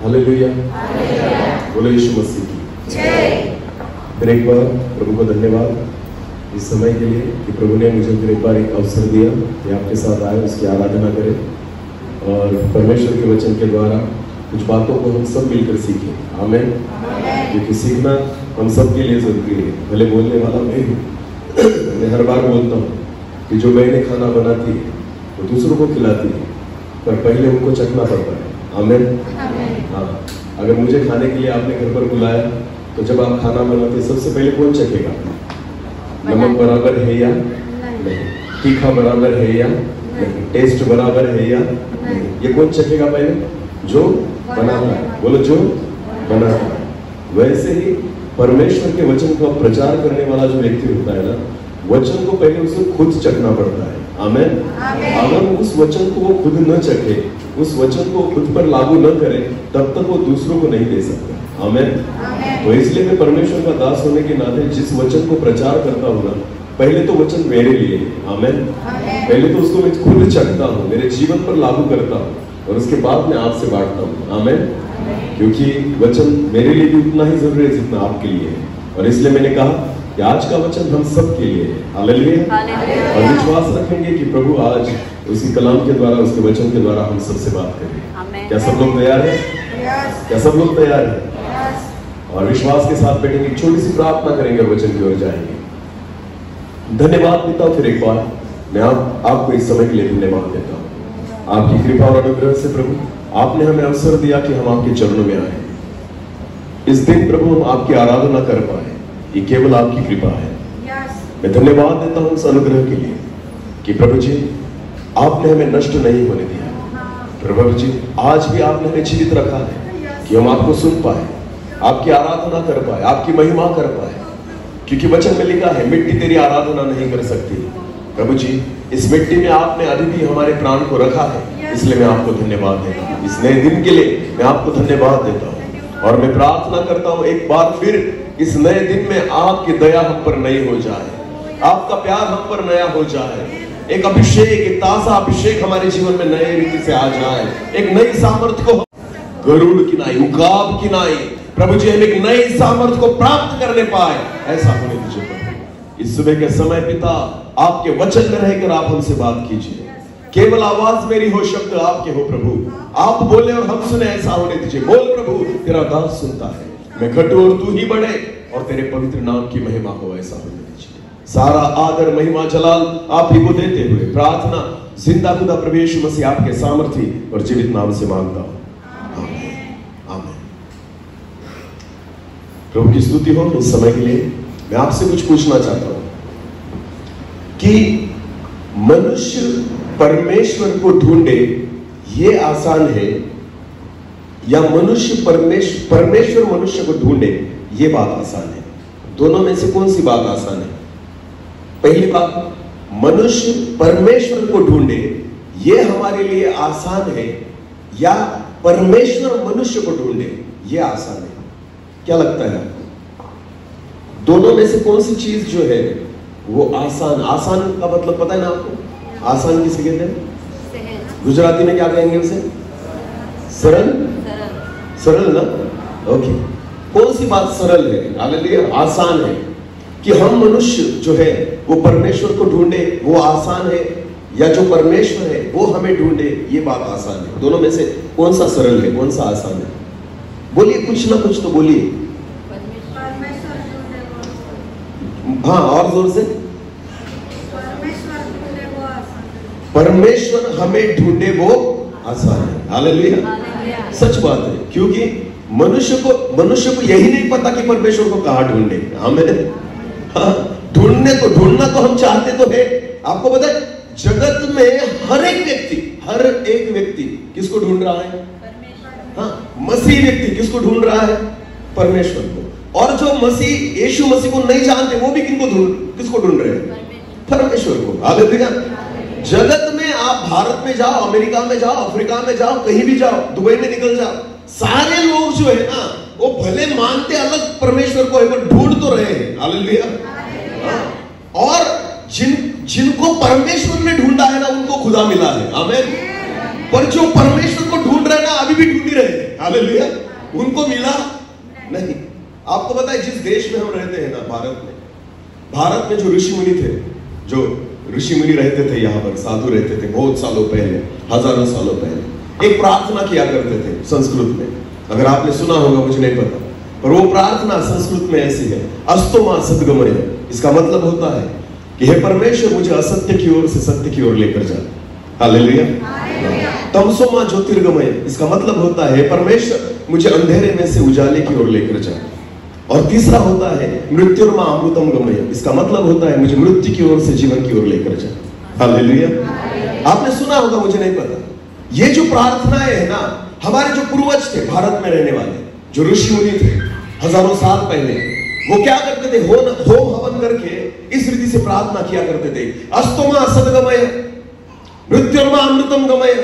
Hallelujah, बोलो यीशु मसीह की जय। फिर एक बार प्रभु को धन्यवाद इस समय के लिए कि प्रभु ने मुझे फिर एक बार एक अवसर दिया कि आपके साथ आए, उसकी आराधना करें और परमेश्वर के वचन के द्वारा कुछ बातों को हम सब मिलकर सीखें। आमीन। क्योंकि सीखना हम सब के लिए जरूरी है। भले बोलने वाला मैं हर बार बोलता हूँ कि जो मैंने खाना बनाती है वो दूसरों को खिलाती है, पर पहले उनको चखना पड़ता है। आमीन। हाँ, अगर मुझे खाने के लिए आपने घर पर बुलाया तो जब आप खाना बनाते सबसे पहले कौन चखेगा? नमक बराबर है या नहीं, तीखा बराबर है या नहीं, टेस्ट बराबर है या नहीं, ये कौन चखेगा पहले? जो बनाता है। बोलो जो बनाता है। वैसे ही परमेश्वर के वचन का प्रचार करने वाला जो व्यक्ति होता है ना, वचन को पहले उसे खुद चखना पड़ता है। आमीन। अगर उस वचन को वो खुद न चखे, उस वचन को खुद पर लागू न करे, तब तक वो दूसरों को नहीं दे सकता। आमीन। तो इसलिए मैं परमेश्वर का दास होने के नाते जिस वचन को प्रचार करता हूँ ना, पहले तो वचन मेरे लिए है। आमीन। पहले तो उसको मैं खुद चखता हूँ, मेरे जीवन पर लागू करता हूँ और उसके बाद मैं आपसे बांटता हूँ। आमीन। क्योंकि वचन मेरे लिए भी उतना ही जरूरी है जितना आपके लिए है। और इसलिए मैंने कहा कि आज का वचन हम सब के लिए है। हालेलुया। और विश्वास रखेंगे कि प्रभु आज उसी कलाम के द्वारा, उसके वचन के द्वारा हम सबसे बात करेंगे। क्या सब लोग तैयार हैं? क्या सब लोग तैयार हैं? और विश्वास के साथ बैठेंगे, छोटी सी प्रार्थना करेंगे और वचन की ओर जाएंगे। धन्यवाद पिता, फिर एक बार मैं आपको इस समय के लिए धन्यवाद देता हूँ। आपकी कृपा और अनुग्रह से प्रभु आपने हमें अवसर दिया कि हम आपके चरणों में आए। इस दिन प्रभु हम आपकी आराधना कर पाए, ये केवल आपकी कृपा है। मैं धन्यवाद देता हूँ उस अनुग्रह के लिए कि प्रभु जी आपने हमें नष्ट नहीं होने दिया। प्रभु जी आज भी आपने हमें जीवित रखा है कि हम आपको सुन पाए, आपकी आराधना कर पाए, आपकी महिमा कर पाए। क्योंकि वचन में लिखा है मिट्टी तेरी आराधना नहीं कर सकती। प्रभु जी इस मिट्टी में आपने अभी भी हमारे प्राण को रखा है, इसलिए मैं आपको धन्यवाद देता हूँ। इस नए दिन के लिए मैं आपको धन्यवाद देता हूँ और मैं प्रार्थना करता हूँ एक बार फिर इस नए दिन में आपकी दया हम पर नई हो जाए, आपका प्यार हम पर नया हो जाए, एक अभिषेक, एक ताजा अभिषेक हमारे जीवन में नए रीति से आ जाए, एक नई सामर्थ को गरुड़ की नाई, उकाब की नाई प्रभु जी हम एक नई सामर्थ को प्राप्त करने पाए, ऐसा होने दीजिए। इस सुबह के समय पिता आपके वचन में रहकर आप हमसे बात कीजिए। केवल आवाज मेरी हो, शब्द आपके हो प्रभु। आप बोले और हम सुने, ऐसा होने दीजिए। बोल प्रभु, तेरा दास सुनता है। मैं घटूं और तू ही बढ़े और तेरे पवित्र नाम की महिमा हो, ऐसा होने दीजिए। सारा आदर महिमा जलाल आप ही को देते हुए प्रार्थना जिंदा खुदा प्रभु यीशु मसीह आपके सामर्थी और जीवित नाम से मांगता हूं। आमीन। आमीन। प्रभु की स्तुति हो। इस समय के लिए मैं आपसे कुछ पूछना चाहता हूं कि मनुष्य परमेश्वर को ढूंढे ये आसान है या मनुष्य परमेश्वर मनुष्य को ढूंढे ये बात आसान है? दोनों में से कौन सी बात आसान है? पहली बात, मनुष्य परमेश्वर को ढूंढे ये हमारे लिए आसान है या परमेश्वर मनुष्य को ढूंढे ये आसान है? क्या लगता है? दोनों में से कौन सी चीज जो है वो आसान? आसान का मतलब पता है ना आपको? आसान किसे कहते हैं? गुजराती में क्या कहेंगे उसे? सरल। सरल ना? ओके। कौन सी बात सरल है? हालेलुया। आसान है कि हम मनुष्य जो है वो परमेश्वर को ढूंढे वो आसान है या जो परमेश्वर है वो हमें ढूंढे ये बात आसान है? दोनों में से कौन सा सरल है, कौन सा आसान है? बोलिए, कुछ ना कुछ तो बोलिए। हाँ, और जोर से। परमेश्वर हमें ढूंढे वो आसान है। हालेलुया। सच बात है, क्योंकि मनुष्य को यही नहीं पता कि परमेश्वर को कहाँ ढूंढे। हमें ढूंढना तो हम चाहते तो है। आपको पता है जगत में हर एक व्यक्ति किसको ढूंढ रहा है? हाँ, मसीह व्यक्ति किसको ढूंढ रहा है? परमेश्वर को। और जो यीशु मसीह को नहीं जानते वो भी किसको ढूंढ रहे हैं? परमेश्वर को। हालेलुया। जगत में आप भारत में जाओ, अमेरिका में जाओ, अफ्रीका में जाओ, कहीं भी जाओ, दुबई में निकल जाओ, सारे लोग जो है ना वो भले मानते अलग परमेश्वर को है पर ढूंढ तो रहे हैं। हालेलुया। और जिनको परमेश्वर ने ढूंढा है ना उनको खुदा मिला है। आमीन। पर जो परमेश्वर को ढूंढ रहे हैं ना अभी भी ढूंढ ही रहे हैं। हालेलुया, उनको मिला नहीं। आपको पता है जिस देश में हम रहते हैं ना, भारत में जो ऋषि मुनि थे, जो ऋषि मुनि रहते थे यहाँ पर, साधु रहते थे बहुत सालों पहले, हजारों सालों पहले, एक प्रार्थना किया करते थे संस्कृत में। अगर आपने सुना होगा, मुझे नहीं पता, पर वो प्रार्थना संस्कृत में ऐसी है, अस्तो मां सद्गमय। इसका मतलब होता है कि हे परमेश्वर, मुझे असत्य की ओर से सत्य की ओर लेकर जा। हालेलुया। तमसो मां ज्योतिर्गमय, इसका मतलब होता है परमेश्वर, मुझे अंधेरे में से उजाले की ओर लेकर जा। और तीसरा होता है मृत्युर्मा अमृतम गमय, इसका मतलब होता है मुझे मृत्यु की ओर से जीवन की ओर लेकर जा। हालेलुया। आपने सुना होगा, मुझे नहीं पता, ये जो प्रार्थनाएं है ना, हमारे जो पूर्वज थे भारत में रहने वाले, जो ऋषि मुनि थे हजारों साल पहले, वो क्या करते थे, होम हवन करके इस रीति से प्रार्थना किया करते थे, अस्तोमा सद्गमय, मृत्युर्मा अमृतम गमय,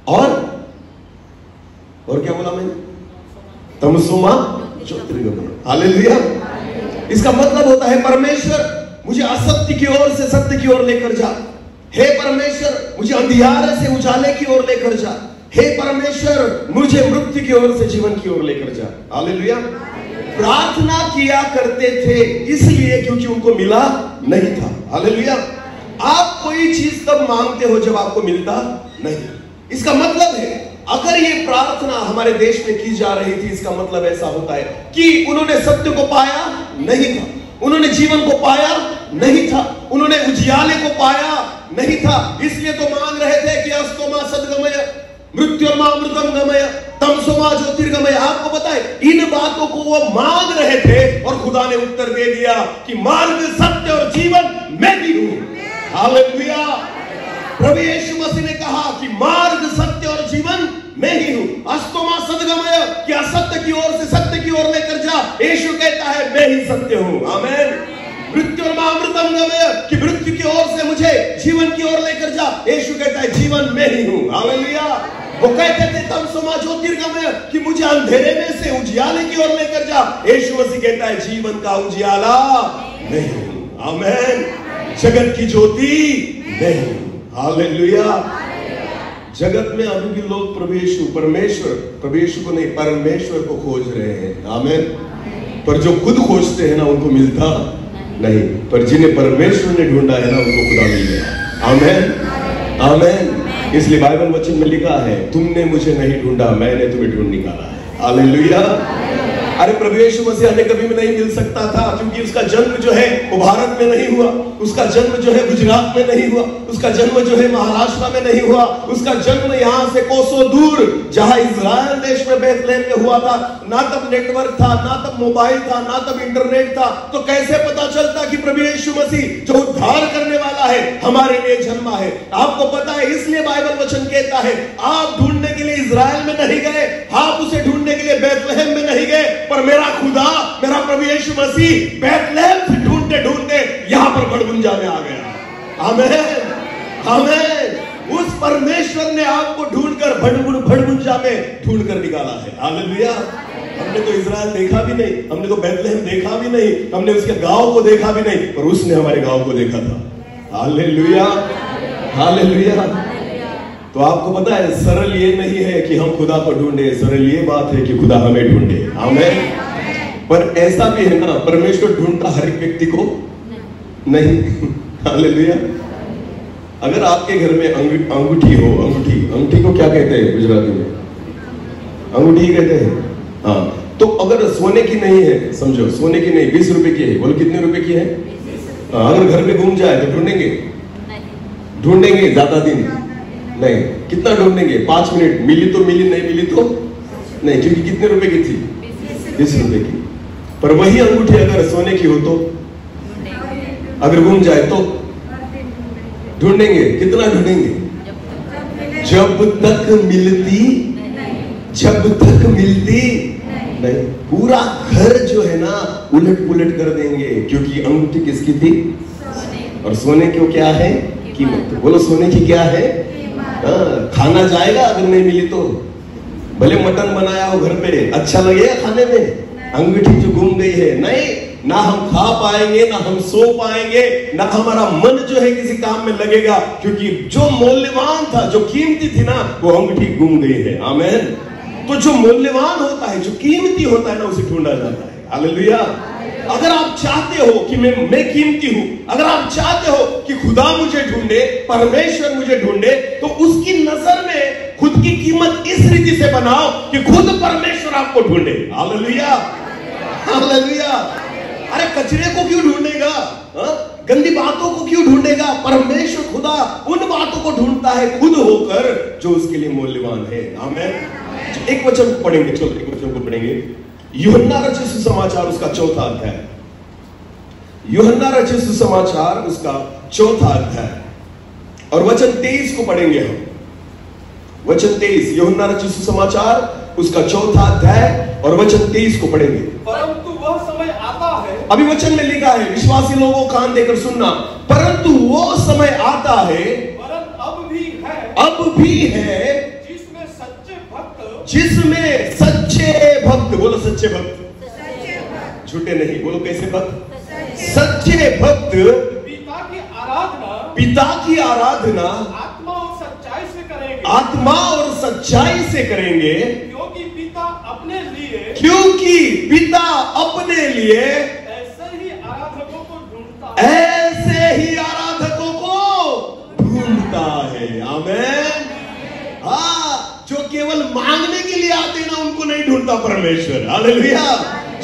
और क्या बोला मैंने, तमसोमा ज्योतिर्गमय। हालेलुया। इसका मतलब होता है परमेश्वर, मुझे असत्य की ओर से सत्य की ओर लेकर जा। हे परमेश्वर, मुझे अंधियारे से उजाले की ओर लेकर जा। हे परमेश्वर, मुझे मृत्यु की ओर से जीवन की ओर लेकर जा। हालेलुया। प्रार्थना किया करते थे इसलिए क्योंकि उनको मिला नहीं था। हालेलुया। आप कोई चीज तब मांगते हो जब आपको मिलता नहीं। इसका मतलब है अगर ये प्रार्थना हमारे देश में की जा रही थी, इसका मतलब ऐसा होता है कि उन्होंने सत्य को पाया नहीं था, उन्होंने जीवन को पाया नहीं था, उन्होंने उजियाले को पाया नहीं था, इसलिए तो मांग रहे थे कि अस्तोमा सद्गमय, मृत्युर्मा अमृतम गमय, तमसोमा ज्योतिर्गमय। आपको पता है इन बातों को वो मांग रहे थे और खुदा ने उत्तर दे दिया कि मार्ग, सत्य और जीवन मैं ही हूं। हालेलुया। प्रभु यीशु मसीह ने कहा कि मार्ग, सत्य और जीवन मैं ही हूं। अस्तोमा सद्गमय, कि असत्य की ओर से सत्य की ओर लेकर जा। यीशु कहता है मैं ही सत्य हूं। आमीन। मृत्युर्मा अमृतम गमय, कि मृत्यु की ओर से मुझे जीवन की ओर लेकर जा। यीशु कहता है जीवन मैं ही हूं। हालेलुया। वो कहते थे तमसोमा ज्योतिर्गमय, कि मुझे अंधेरे में से उजियाले की ओर लेकर जा। यीशु मसीह कहता है जीवन का उजियाला मैं हूं। आमीन। जगत की ज्योति मैं हूं। हालेलुया। जगत में अभी भी लोग प्रभु यीशु को नहीं, परमेश्वर को खोज रहे हैं। आमीन। पर जो खुद खोजते हैं ना, उनको मिलता नहीं, पर जिन्हें परमेश्वर ने ढूंढा है ना, उनको खुदा मिल गया। आमीन। आमीन। इसलिए बाइबल वचन में लिखा है, तुमने मुझे नहीं ढूंढा, मैंने तुम्हें ढूंढ निकाला है। हालेलुया। अरे प्रभु यीशु मसीह हमें कभी भी नहीं मिल सकता था, क्योंकि उसका जन्म जो है वो भारत में नहीं हुआ, उसका जन्म जो है गुजरात में नहीं हुआ, उसका जन्म जो है महाराष्ट्र में नहीं हुआ, उसका जन्म यहाँ से कोसों दूर जहां इजराइल देश में बेथलेहम में हुआ था। ना तब नेटवर्क था, ना तब मोबाइल था, ना तब इंटरनेट था, तो कैसे पता चलता कि प्रभु यीशु मसीह जो उद्धार करने वाला है हमारे लिए जन्मा है। आपको पता है, इसलिए बाइबल वचन कहता है आप ढूंढने के लिए इजराइल में नहीं गए, आप उसे ढूंढने के लिए बेथलेहम में नहीं गए, पर मेरा खुदा, मेरा प्रभु यीशु मसीह बेथलेहम से ढूंढते ढूंढते यहां पर भड़बुंजा में आ गया। आमीन। आमीन। उस परमेश्वर ने आपको ढूंढकर भड़बुंजा में ढूंढकर निकाला है। हालेलुया। हमने तो इजराइल देखा भी नहीं, हमने तो बेथलेहम देखा भी नहीं, हमने उसके गांव को देखा भी नहीं, पर उसने हमारे गांव को देखा था। हालेलुया। हालेलुया। तो आपको पता है, सरल ये नहीं है कि हम खुदा को ढूंढे, सरल ये बात है कि खुदा हमें ढूंढे। आमीन। पर ऐसा भी है ना, परमेश्वर ढूंढता हर एक व्यक्ति को नहीं। हालेलुया। अगर आपके घर में अंगूठी हो, अंगूठी को क्या कहते हैं गुजराती में? अंगूठी कहते हैं। हाँ, तो अगर सोने की नहीं है, समझो सोने की नहीं, 20 रुपए की है, बोलो कितने रुपए की है? अगर घर में घूम जाए तो ढूंढेंगे ज्यादा दिन नहीं। कितना ढूंढेंगे? 5 मिनट। मिली तो मिली, नहीं मिली तो नहीं, क्योंकि कितने रुपए की थी? 20 रुपए की। पर वही अंगूठी अगर सोने की हो तो, अगर घूम जाए तो ढूंढेंगे। कितना ढूंढेंगे? जब तक मिलती नहीं। पूरा घर जो है ना उलट पुलट कर देंगे, क्योंकि अंगूठी किसकी थी? और सोने की क्या है? कीमत। बोलो सोने की क्या है? खाना जाएगा अगर नहीं मिली तो। भले मटन बनाया हो घर पे, अच्छा लगेगा खाने में? अंगूठी जो गुम गई है, नहीं, ना हम खा पाएंगे, ना हम सो पाएंगे, ना हमारा मन जो है किसी काम में लगेगा, क्योंकि जो मूल्यवान था, जो कीमती थी ना, वो अंगूठी गुम गई है। आमीन। तो जो मूल्यवान होता है, जो कीमती होता है ना, उसे ढूंढा जाता है। हालेलुया। अगर आप चाहते हो कि मैं कीमती हूं, अगर आप चाहते हो कि खुदा मुझे ढूंढे, परमेश्वर मुझे ढूंढे, तो उसकी नजर में खुद की कीमत इस रीति से बनाओ कि खुद परमेश्वर आपको ढूंढे। Hallelujah, hallelujah. अरे कचरे को क्यों ढूंढेगा? गंदी बातों को क्यों ढूंढेगा? परमेश्वर खुदा उन बातों को ढूंढता है खुद होकर जो उसके लिए मूल्यवान है। आमीन। एक वचन पढ़ेंगे, चलो एक वचन को पढ़ेंगे। यूहन्ना रचित सुसमाचार उसका 4था अध्याय। यूहन्ना रचित सुसमाचार उसका 4था अध्याय और वचन 23 को पढ़ेंगे हम। वचन 23, यूहन्ना रचित सुसमाचार उसका 4था अध्याय और वचन 23 को पढ़ेंगे। परंतु वह समय आता है, अभी वचन में लिखा है, विश्वासी लोगों कान देकर सुनना, परंतु वो समय आता है, वरन अब भी है, जिसमें सच्चे भक्त, बोलो सच्चे भक्त, झूठे नहीं, बोलो कैसे भक्त? सच्चे भक्त पिता की आराधना आत्मा और सच्चाई से करेंगे, आत्मा और सच्चाई से करेंगे, क्योंकि पिता अपने लिए ऐसे ही आराधकों को ढूंढता है। आमीन। हाँ, जो केवल मांगने के लिए आते ना, उनको नहीं ढूंढता परमेश्वर। हालेलुया।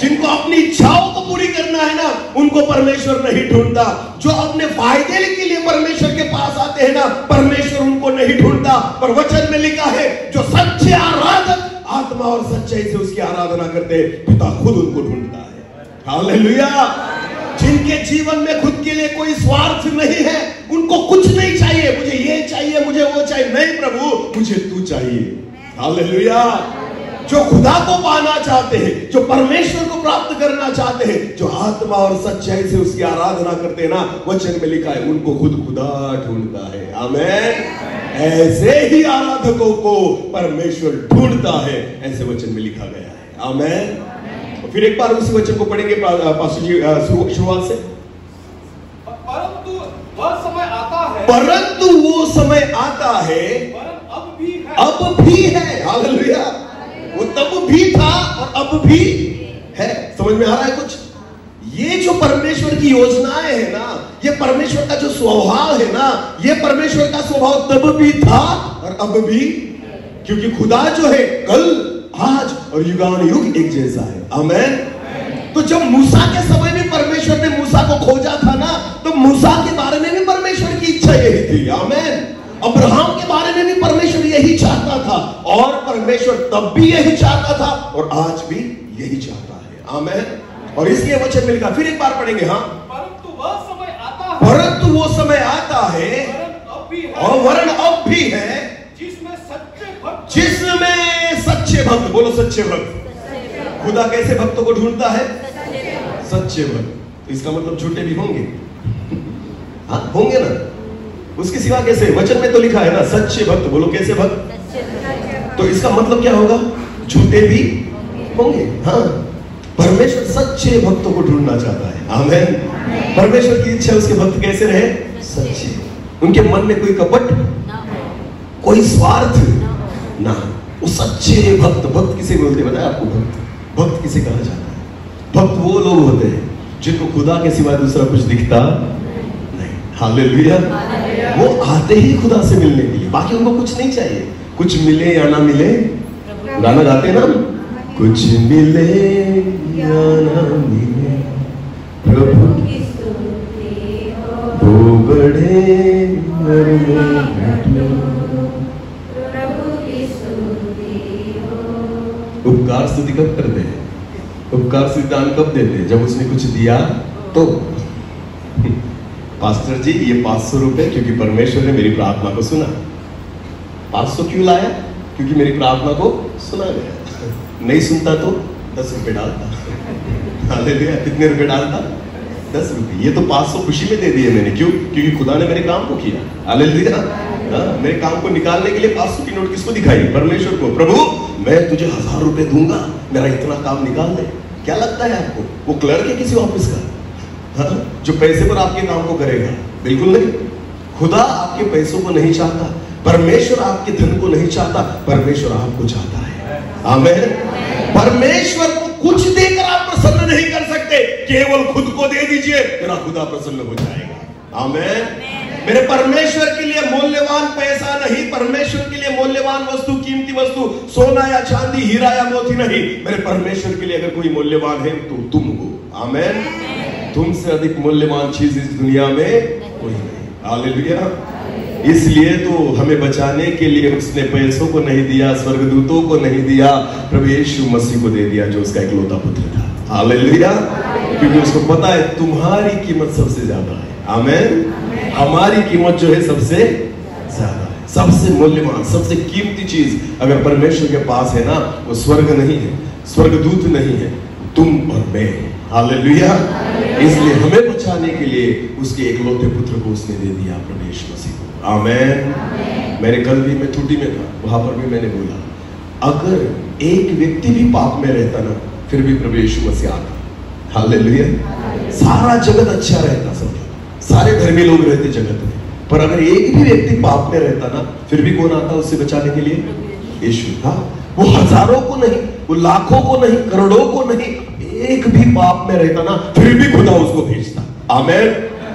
जिनको अपनी इच्छाओं को पूरी करना है ना, उनको परमेश्वर नहीं ढूंढता। जो अपने फायदे के लिए परमेश्वर के पास आते हैं ना, परमेश्वर उनको नहीं ढूंढता। पर वचन में लिखा है, जो सच्चे आराधक आत्मा और सच्चाई से उसकी आराधना करते हैं, पिता खुद उनको ढूंढता है। हालेलुया। जिनके जीवन में खुद के लिए कोई स्वार्थ नहीं है, उनको कुछ नहीं चाहिए, मुझे ये चाहिए, मुझे वो चाहिए, नहीं प्रभु, मुझे तू चाहिए। हालेलुया। जो खुदा को पाना चाहते हैं, जो परमेश्वर को प्राप्त करना चाहते हैं, जो आत्मा और सच्चाई से उसकी आराधना करते हैं ना, वचन में लिखा है, उनको खुद खुदा ढूंढता है। आमीन। ऐसे ही आराधकों को परमेश्वर ढूंढता है, ऐसे वचन में लिखा गया है। आमीन। फिर एक बार उसी वचन को पढ़ेंगे पास्टर जी, शुरुआत से। परंतु वह समय आता है, परंतु वो समय आता है, अब भी है। हालेलुया। वो तब भी था और अब भी है। समझ में आ रहा है कुछ? ये जो परमेश्वर की योजनाएं है ना, ये परमेश्वर का जो स्वभाव है ना, ये परमेश्वर का स्वभाव तब भी था और अब भी, क्योंकि खुदा जो है कल, आज और युगानुयुग एक जैसा है। आमीन। तो जब मूसा के समय में परमेश्वर ने मूसा को खोजा था ना, तो मूसा के बारे में भी परमेश्वर की इच्छा यही थी। आमीन। अब्राहम के बारे में भी परमेश्वर यही चाहता था, और परमेश्वर तब भी यही चाहता था और आज भी यही चाहता है। आमीन। और इसलिए वचन में लिखा, फिर एक बार पढ़ेंगे। हाँ, परंतु वो समय आता है और वरन अब भी है, जिसमें सच्चे भक्त, बोलो सच्चे भक्त। खुदा कैसे भक्तों को ढूंढता है? सच्चे भक्त। इसका मतलब झूठे भी होंगे। हाँ, होंगे ना, उसके सिवा कैसे? वचन में तो लिखा है ना, सच्चे भक्त, बोलो कैसे भक्त। तो इसका मतलब क्या होगा? झूठे भी होंगे। हाँ, परमेश्वर सच्चे भक्तों को ढूंढना चाहता है। आमीन। परमेश्वर की इच्छा उसके भक्त कैसे रहे? सच्चे, उनके मन में कोई कपट, कोई स्वार्थ ना। वो सच्चे भक्त। भक्त किसे बोलते हैं बताया आपको? भक्त किसे कहा जाता है? भक्त वो लोग होते हैं जिनको खुदा के सिवा दूसरा कुछ दिखता नहीं। हालेलुया। वो आते ही खुदा से मिलने के लिए, बाकी उनको कुछ नहीं चाहिए। कुछ मिले या ना मिले, गाना गाते ना, कुछ मिले या ना मिले, प्रभु की स्तुति हो, वो बड़े उपकार स्तुति कब करते हैं? उपकार स्तुति दान कब देते हैं? जब उसने कुछ दिया तो। पास्टर जी, ये 500 रुपए क्योंकि परमेश्वर ने मेरी प्रार्थना को सुना। 500 क्यों लाया? क्योंकि मेरी प्रार्थना को सुना गया। नहीं सुनता तो 10 रुपए डालता। हालेलुया। कितने रुपए डालता? 10 रुपए। ये तो 500 खुशी में दे दिए मैंने। क्यों? क्योंकि खुदा ने मेरे काम को किया। हालेलुया। मेरे काम को निकालने के लिए 500 की नोट किसको दिखाई? परमेश्वर को। प्रभु, मैं तुझे 1000 रुपए दूंगा, मेरा इतना काम निकाल दे। क्या लगता है आपको वो क्लर्क है किसी ऑफिस का? हाँ, जो पैसे पर आपके काम को करेगा? बिल्कुल नहीं। खुदा आपके पैसों को नहीं चाहता, परमेश्वर आपके धन को नहीं चाहता, परमेश्वर आपको चाहता है। आमेन। परमेश्वर को कुछ देकर आप प्रसन्न नहीं कर सकते, केवल खुद को दे दीजिए, मेरा खुदा प्रसन्न हो जाएगा। आमेन। मेरे परमेश्वर के लिए मूल्यवान पैसा नहीं, परमेश्वर के लिए मूल्यवान वस्तु, कीमती वस्तु सोना या चांदी, हीरा या मोती नहीं। मेरे परमेश्वर के लिए अगर कोई मूल्यवान है तो तुम हो। आमेन। तुमसे अधिक मूल्यवान चीज इस दुनिया में कोई नहीं। हालेलुया। इसलिए तो हमें बचाने के लिए उसने पैसों को नहीं दिया, स्वर्गदूतों को नहीं दिया, प्रभु यीशु मसीह को दे दिया जो उसका इकलौता पुत्र था। हालेलुया। क्योंकि उसको पता है तुम्हारी कीमत सबसे ज्यादा है। आमेन। हमारी कीमत जो है सबसे ज्यादा है, सबसे मूल्यवान, सबसे कीमती चीज अगर परमेश्वर के पास है ना, वो स्वर्ग नहीं है, स्वर्गदूत नहीं है, तुम और मैं। हालेलुया। इसलिए हमें बचाने के लिए उसके इकलौते पुत्र को उसने दे दिया, प्रभु यीशु मसीह को। आमेन। मैंने कल भी, मैं छुट्टी में था, वहां पर भी मैंने बोला, अगर एक व्यक्ति भी पाप में रहता ना, फिर भी प्रभु यीशु मसीह आता। हालेलुया। सारा जगत अच्छा रहता, सब सारे धर्मी लोग रहते जगत में, पर अगर एक भी व्यक्ति पाप में रहता ना, फिर भी कौन आता उससे बचाने के लिए? यीशु। हाँ, वो हजारों को नहीं, वो लाखों को नहीं, करोड़ों को नहीं, एक भी पाप में रहता ना, फिर भी खुदा उसको भेजता। आमेन।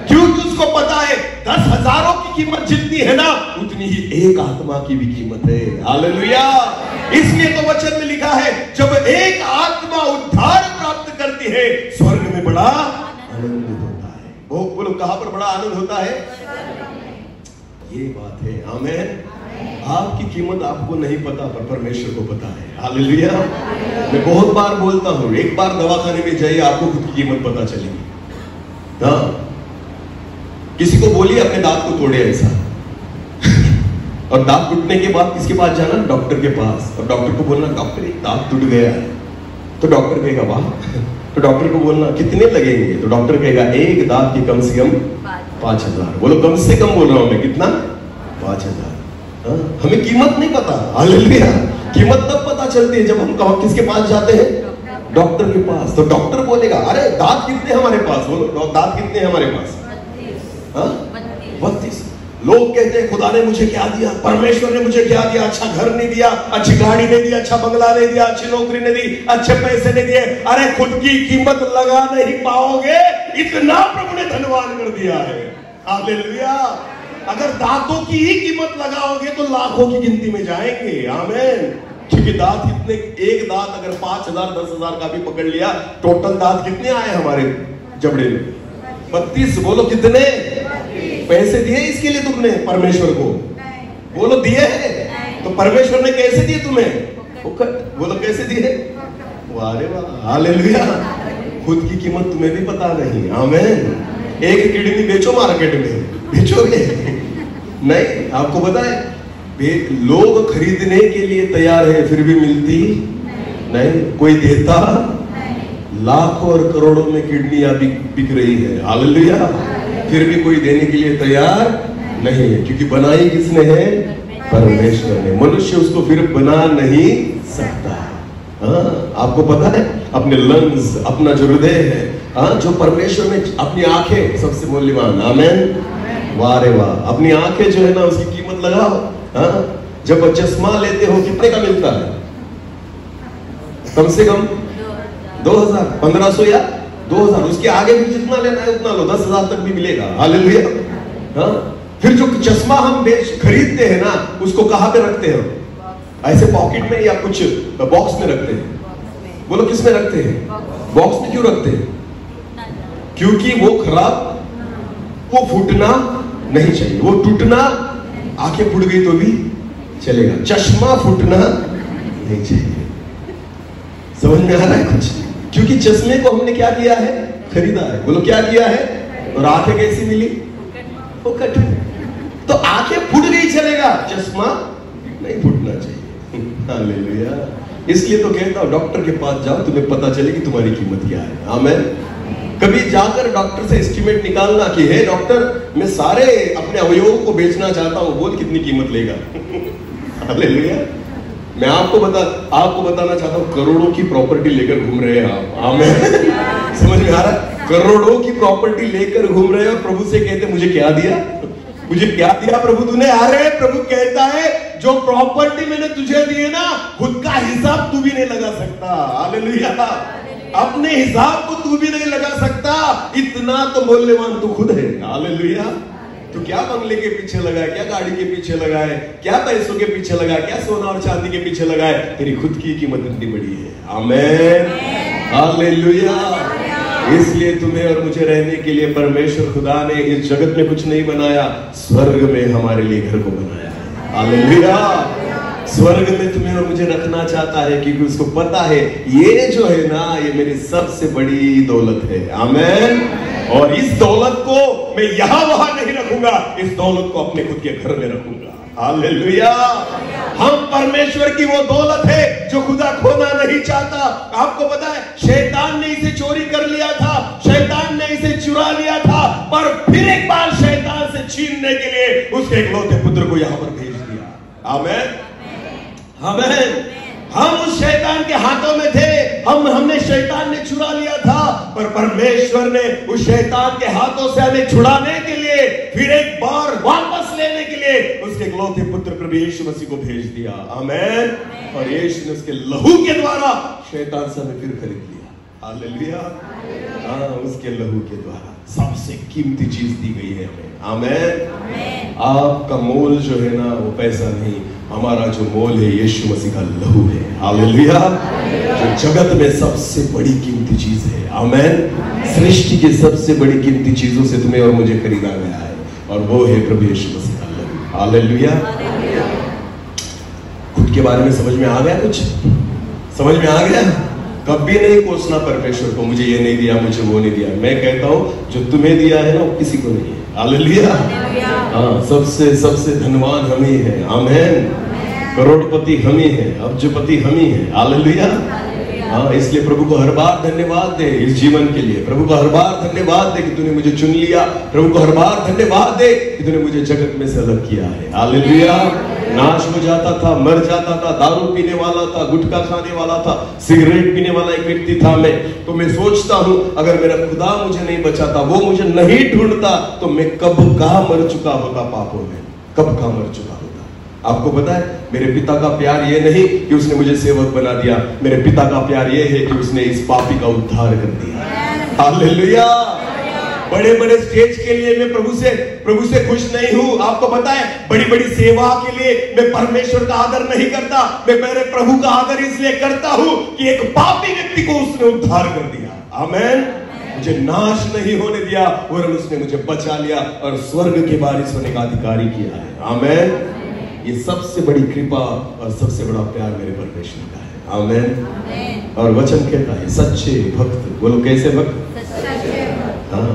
क्योंकि उसको पता है 10,000 की कीमत जितनी है ना, उतनी ही एक आत्मा की भी कीमत है। हालेलुया। इसलिए तो वचन में लिखा है, जब एक आत्मा उद्धार प्राप्त करती है, स्वर्ग में बड़ा आनंद होता है। वो बोलो, कहां पर बड़ा आनंद होता है? ये बात है। आमेन। आपकी कीमत आपको नहीं पता, पर परमेश्वर को पता है। हालेलुया। मैं बहुत बार बोलता हूं, एक बार दवाखाने में जाइए, आपको खुद की कीमत पता चलेगी। हाँ, किसी को बोलिए अपने दांत को तोड़े ऐसा और दांत टूटने के बाद किसके पास जाना? डॉक्टर के पास। और डॉक्टर को बोलना, डॉक्टर एक दांत टूट गया है। तो डॉक्टर कहेगा वाह। तो डॉक्टर को बोलना कितने लगेंगे? तो डॉक्टर कहेगा एक दांत की कम से कम 5,000। बोलो, कम से कम बोल रहा हूं मैं, कितना? 5,000। हमें कीमत नहीं पता। हालेलुया। कीमत तब पता चलती है जब हम किसके पास जाते हैं? डॉक्टर के पास। तो डॉक्टर बोलेगा, अरे दांत कितने हमारे पास? बोलो, दांत कितने हमारे पास? 32। लोग कहते हैं खुदा ने मुझे क्या दिया, परमेश्वर ने मुझे क्या दिया? अच्छा घर नहीं दिया, अच्छी गाड़ी नहीं दी, अच्छा बंगला नहीं दिया, अच्छी नौकरी नहीं दी, अच्छे पैसे नहीं दिए। अरे खुद की कीमत लगा नहीं पाओगे, इतना प्रभु ने धनवान कर दिया है। हालेलुया। अगर दांतों की ही कीमत लगाओगे तो लाखों की गिनती में जाएंगे। आमेन। क्योंकि दांत इतने, एक दांत अगर 5,000 10,000 का भी पकड़ लिया, टोटल दांत कितने आए हमारे जबड़े में? 32। बोलो, कितने पैसे दिए इसके लिए तुमने परमेश्वर को? बोलो, दिए? तो परमेश्वर ने कैसे दिए तुम्हें? बोलो, कैसे दिए? वाह रे वाह। हालेलुया। खुद की कीमत तुम्हें भी पता नहीं। आमेन। एक किडनी बेचो मार्केट में, बेचोगे? नहीं। आपको पता है, लोग खरीदने के लिए तैयार है, फिर भी मिलती नहीं। कोई देता? लाखों और करोड़ों में किडनियां बिक रही है। हालेलुया। फिर भी कोई देने के लिए तैयार नहीं है, क्योंकि बनाई किसने है? परमेश्वर ने। मनुष्य उसको फिर बना नहीं सकता। हाँ, आपको पता है, अपने लंग्स, अपना जो हृदय है, हाँ, जो परमेश्वर ने, अपनी आंखें सबसे मूल्यवान। आमेन। वाह रे वाह। अपनी आंखें जो है ना, उसकी कीमत लगाओ। हाँ, जब चश्मा लेते हो कितने का मिलता है? कम से कम 2,000, 1,500 या 2,000। उसके आगे भी जितना लेना है उतना लो, 10,000 तक भी मिलेगा। हालेलुया। हाँ, फिर जो चश्मा हम खरीदते हैं ना, उसको कहां पे रखते हैं? ऐसे पॉकेट में या कुछ बॉक्स में रखते हैं? बोलो, किस में रखते हैं? बॉक्स में क्यों रखते हैं? क्योंकि वो खराब, वो फूटना नहीं चाहिए, वो टूटना, आंखें फूट गई तो भी चलेगा, चश्मा फूटना नहीं चाहिए। समझ में आ रहा है कुछ? क्योंकि चश्मे को हमने क्या किया है? खरीदा है। बोलो, क्या किया है? और आंखें कैसी मिली? फोकट। तो आंखें फूट गई चलेगा, चश्मा नहीं फूटना चाहिए। हालेलुया। इसलिए तो कहता हूं, डॉक्टर के पास जाओ, तुम्हें पता चले कि तुम्हारी कीमत क्या है। आमेन। कभी जाकर डॉक्टर से एस्टिमेट निकालना कि हे डॉक्टर, मैं सारे अपने अवयवों को बेचना चाहता हूं, बोल कितनी कीमत लेगा? हालेलुया। मैं आपको बताना चाहता हूं, करोड़ों की प्रॉपर्टी लेकर घूम रहे हैं आप। आमेन। समझ में आ रहा है? करोड़ों की प्रॉपर्टी लेकर घूम रहे हैं और प्रभु से कहते मुझे क्या दिया? मुझे क्या दिया प्रभु तूने? अरे प्रभु कहता है जो प्रॉपर्टी मैंने तुझे दी है ना, खुद का हिसाब तू भी नहीं लगा सकता। हालेलुया। अपने हिसाब को तू भी नहीं लगा सकता, इतना तो मूल्यवान तू खुद है। हालेलुया। तो क्या बंगले के पीछे लगा है, क्या गाड़ी के पीछे लगा है, क्या पैसों के पीछे लगा है, क्या सोना और चांदी के पीछे लगा है, तेरी खुद की कीमत इतनी बड़ी है। आमीन। हालेलुया। इसलिए तुम्हें और मुझे रहने के लिए परमेश्वर खुदा ने इस जगत में कुछ नहीं बनाया, स्वर्ग में हमारे लिए घर को बनाया है। हालेलुया। स्वर्ग में तुम्हें और मुझे रखना चाहता है, क्योंकि उसको पता है ये जो है ना, ये मेरी सबसे बड़ी दौलत है। आमीन। और इस दौलत को मैं यहां वहां नहीं रखूंगा, इस दौलत को अपने खुद के घर में रखूंगा। हालेलुया। हम परमेश्वर की वो दौलत है जो खुदा खोना नहीं चाहता। आपको पता है, शैतान ने इसे चोरी कर लिया था, शैतान ने इसे चुरा लिया था, पर फिर एक बार शैतान से छीनने के लिए उसके इकलौते पुत्र को यहां पर भेज दिया। आमीन। आमीन। हम उस शैतान के हाथों में थे, हमने शैतान ने चुरा लिया था, पर परमेश्वर ने उस शैतान के हाथों से हमें छुड़ाने के लिए, फिर एक बार वापस लेने के लिए उसके इकलौते पुत्र प्रभु यीशु मसीह को भेज दिया। आमीन। और यीशु ने उसके लहू के द्वारा शैतान से हमें फिर खरीद लिया। हालेलुया। हाँ, उसके लहू के द्वारा सबसे कीमती चीज दी गई है हमें। आमीन। आपका मोल जो है ना, वो पैसा नहीं, हमारा जो मोल है यीशु मसीह का लहू है। हालेलुया। जो जगत में सबसे बड़ी कीमती चीज है। आमीन। सृष्टि की सबसे बड़ी कीमती चीजों से तुम्हें और मुझे खरीदा गया है, और वो है प्रभु यीशु मसीह का लहू। हालेलुया। खुद के बारे में समझ में आ गया? कुछ समझ में आ गया? कभी नहीं कोसना परमेश्वर को, मुझे ये नहीं दिया, मुझे वो नहीं दिया। मैं कहता हूं जो तुम्हें दिया है ना, वो किसी को नहीं है। हालेलुया। हाँ, सबसे धनवान हम ही है। आमीन। करोड़पति हम ही है, अब्जपति हम ही है। हालेलुया। हाँ, इसलिए प्रभु को हर बार धन्यवाद दे इस जीवन के लिए। प्रभु को हर बार धन्यवाद दे कि तूने मुझे चुन लिया। प्रभु को हर बार धन्यवाद दे कि तूने मुझे जगत में से अलग किया है। हालेलुया। नाश हो जाता था, मर जाता था, दारू पीने वाला था, गुटखा खाने वाला था, सिगरेट पीने वाला एक व्यक्ति था मैं। तो मैं सोचता हूं, अगर मेरा खुदा मुझे नहीं बचाता, वो मुझे नहीं ढूंढता, तो मैं कब का मर चुका होता पापों में, कब का मर चुका होता। आपको पता है, मेरे पिता का प्यार ये नहीं कि उसने मुझे सेवक बना दिया, मेरे पिता का प्यार ये है कि उसने इस पापी का उद्धार कर दिया। हालेलुया। बड़े बड़े स्टेज के लिए मैं प्रभु से खुश नहीं हूं। आपको पता है, बड़ी बड़ी सेवा के लिए मैं परमेश्वर का आदर नहीं करता, मैं मेरे प्रभु का आदर इसलिए करता हूं कि एक पापी व्यक्ति को उसने उद्धार कर दिया। आमीन। मुझे नाश नहीं होने दिया, और उसने मुझे बचा लिया और स्वर्ग के वारिस होने का अधिकारी किया है। आमीन। ये सबसे बड़ी कृपा और सबसे बड़ा प्यार मेरे परमेश्वर का है। आमीन। और वचन कहता है, सच्चे भक्त, बोलो कैसे भक्त? हाँ,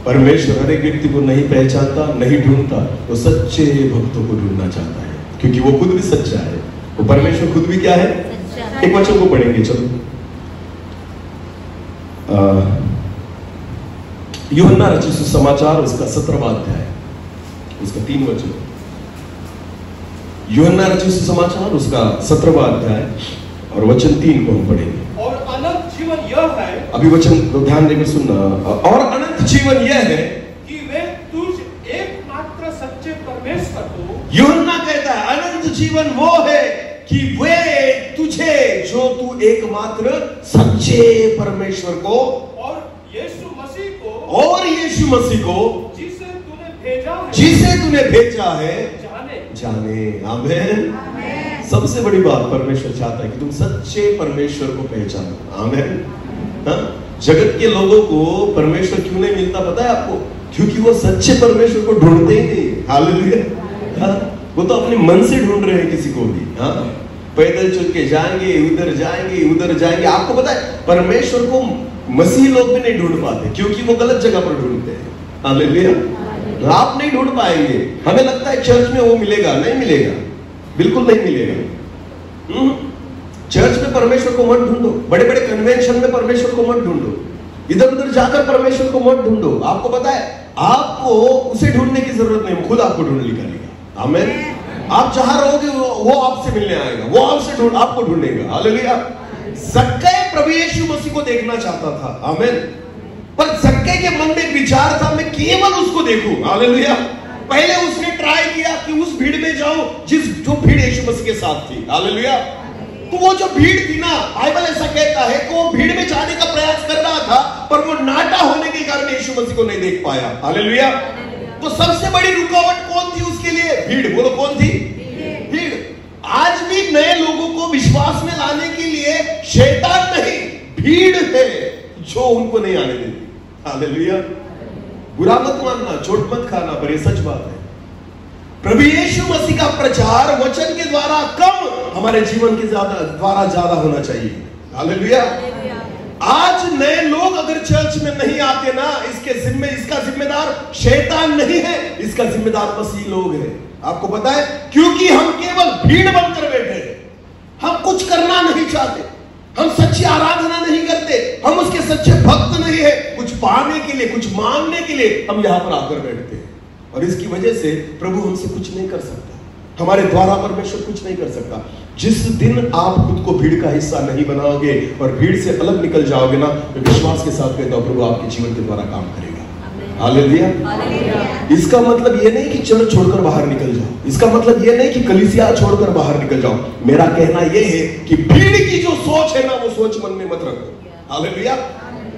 परमेश्वर हर एक व्यक्ति को नहीं पहचानता, नहीं ढूंढता, वो सच्चे भक्तों को ढूंढना चाहता है, क्योंकि वो खुद भी सच्चा है। वो परमेश्वर खुद भी क्या है? एक वचन को पढ़ेंगे, चलो। यूहन्ना रचित सुसमाचार, उसका 17वां अध्याय, उसका 3 वचन। यूहन्ना रचित सुसमाचार, उसका 17वां अध्याय और वचन 3 को हम पढ़ेंगे। और अनंत जीवन यह है, अभी वचन को ध्यान देकर सुनना। और अनंत जीवन यह है कि वे तुझ एकमात्र सच्चे परमेश्वर को, यूहन्ना कहता है अनंत जीवन वो है कि वे तुझे, जो तू एकमात्र सच्चे परमेश्वर को, और यीशु मसीह को जिसे तूने भेजा है जाने। आमीन। सबसे बड़ी बात परमेश्वर चाहता है कि तुम सच्चे परमेश्वर को पहचानो। आमीन। जगत के लोगों को परमेश्वर क्यों नहीं मिलता पता है आपको? क्योंकि वो सच्चे परमेश्वर को ढूंढते ही नहीं। हालेलुया। वो तो अपने मन से ढूंढ रहे हैं किसी को भी। हाँ, पैदल चल के जाएंगे, उधर जाएंगे। आपको पता है, परमेश्वर को मसीह लोग भी नहीं ढूंढ पाते, क्योंकि वो गलत जगह पर ढूंढते हैं। हालेलुया। आप नहीं ढूंढ पाएंगे। हमें लगता है चर्च में वो मिलेगा, नहीं मिलेगा, बिल्कुल नहीं मिलेगा। चर्च में परमेश्वर को मत ढूंढो, बड़े बड़े कन्वेंशन में परमेश्वर को मत ढूंढो, इधर उधर जाकर परमेश्वर को मत ढूंढो। आपको पता है, आपको उसे ढूंढने की जरूरत नहीं, खुद आपको ढूंढ निकालेगा। आमीन। आप जहां रहोगे वो आपसे मिलने आएगा, वो आपको ढूंढेगा। हालेलुया। ज़क्कई प्रभु यीशु मसीह को देखना चाहता था। आमीन। पर ज़क्कई के मन में विचार था, मैं केवल उसको देखूं। हालेलुया। पहले उसने ट्राई किया कि उस भीड़ में जाऊं जो भीड़ यीशु मसीह के साथ थी। हालेलुया। तो वो जो भीड़ थी ना, बाइबल ऐसा कहता है कि वो भीड़ में जाने का प्रयास कर रहा था, पर वो नाटा होने के कारण यीशु मसीह को नहीं देख पाया। हालेलुया। तो सबसे बड़ी रुकावट कौन थी उसके लिए? भीड़। बोलो कौन थी? भीड़। आज भी नए लोगों को विश्वास में लाने के लिए शैतान नहीं, भीड़ है जो उनको नहीं आने देती। हालेलुया। बुरा मत मानना, चोट मत खाना, पर ये सच बात है। प्रभु यीशु मसीह का प्रचार वचन के द्वारा कम, हमारे जीवन के द्वारा ज्यादा होना चाहिए। हालेलुया। आज नए लोग अगर चर्च में नहीं आते ना, इसका जिम्मेदार शैतान नहीं है, इसका जिम्मेदार मसीह लोग हैं। आपको पता है, क्योंकि हम केवल भीड़ बनकर बैठे हैं। हम कुछ करना नहीं चाहते, हम सच्ची आराधना नहीं करते, हम उसके सच्चे भक्त नहीं है। कुछ पाने के लिए, कुछ मांगने के लिए हम यहां पर आकर बैठते हैं, और इसकी वजह से प्रभु हमसे कुछ नहीं कर सकता, हमारे द्वारा परमेश्वर कुछ नहीं कर सकता। जिस दिन आप खुद को भीड़ का हिस्सा नहीं बनाओगे और भीड़ से अलग निकल जाओगे ना, तो विश्वास के साथ कहता हूं प्रभु आपके जीवन के द्वारा काम करेगा। हालेलुया। इसका मतलब ये नहीं कि चर्च छोड़कर बाहर निकल जाओ, इसका मतलब ये नहीं कि कलीसिया छोड़कर बाहर निकल जाओ। मेरा कहना यह है कि भीड़ की जो सोच है ना, वो सोच मन में मत रखो। हालेलुया।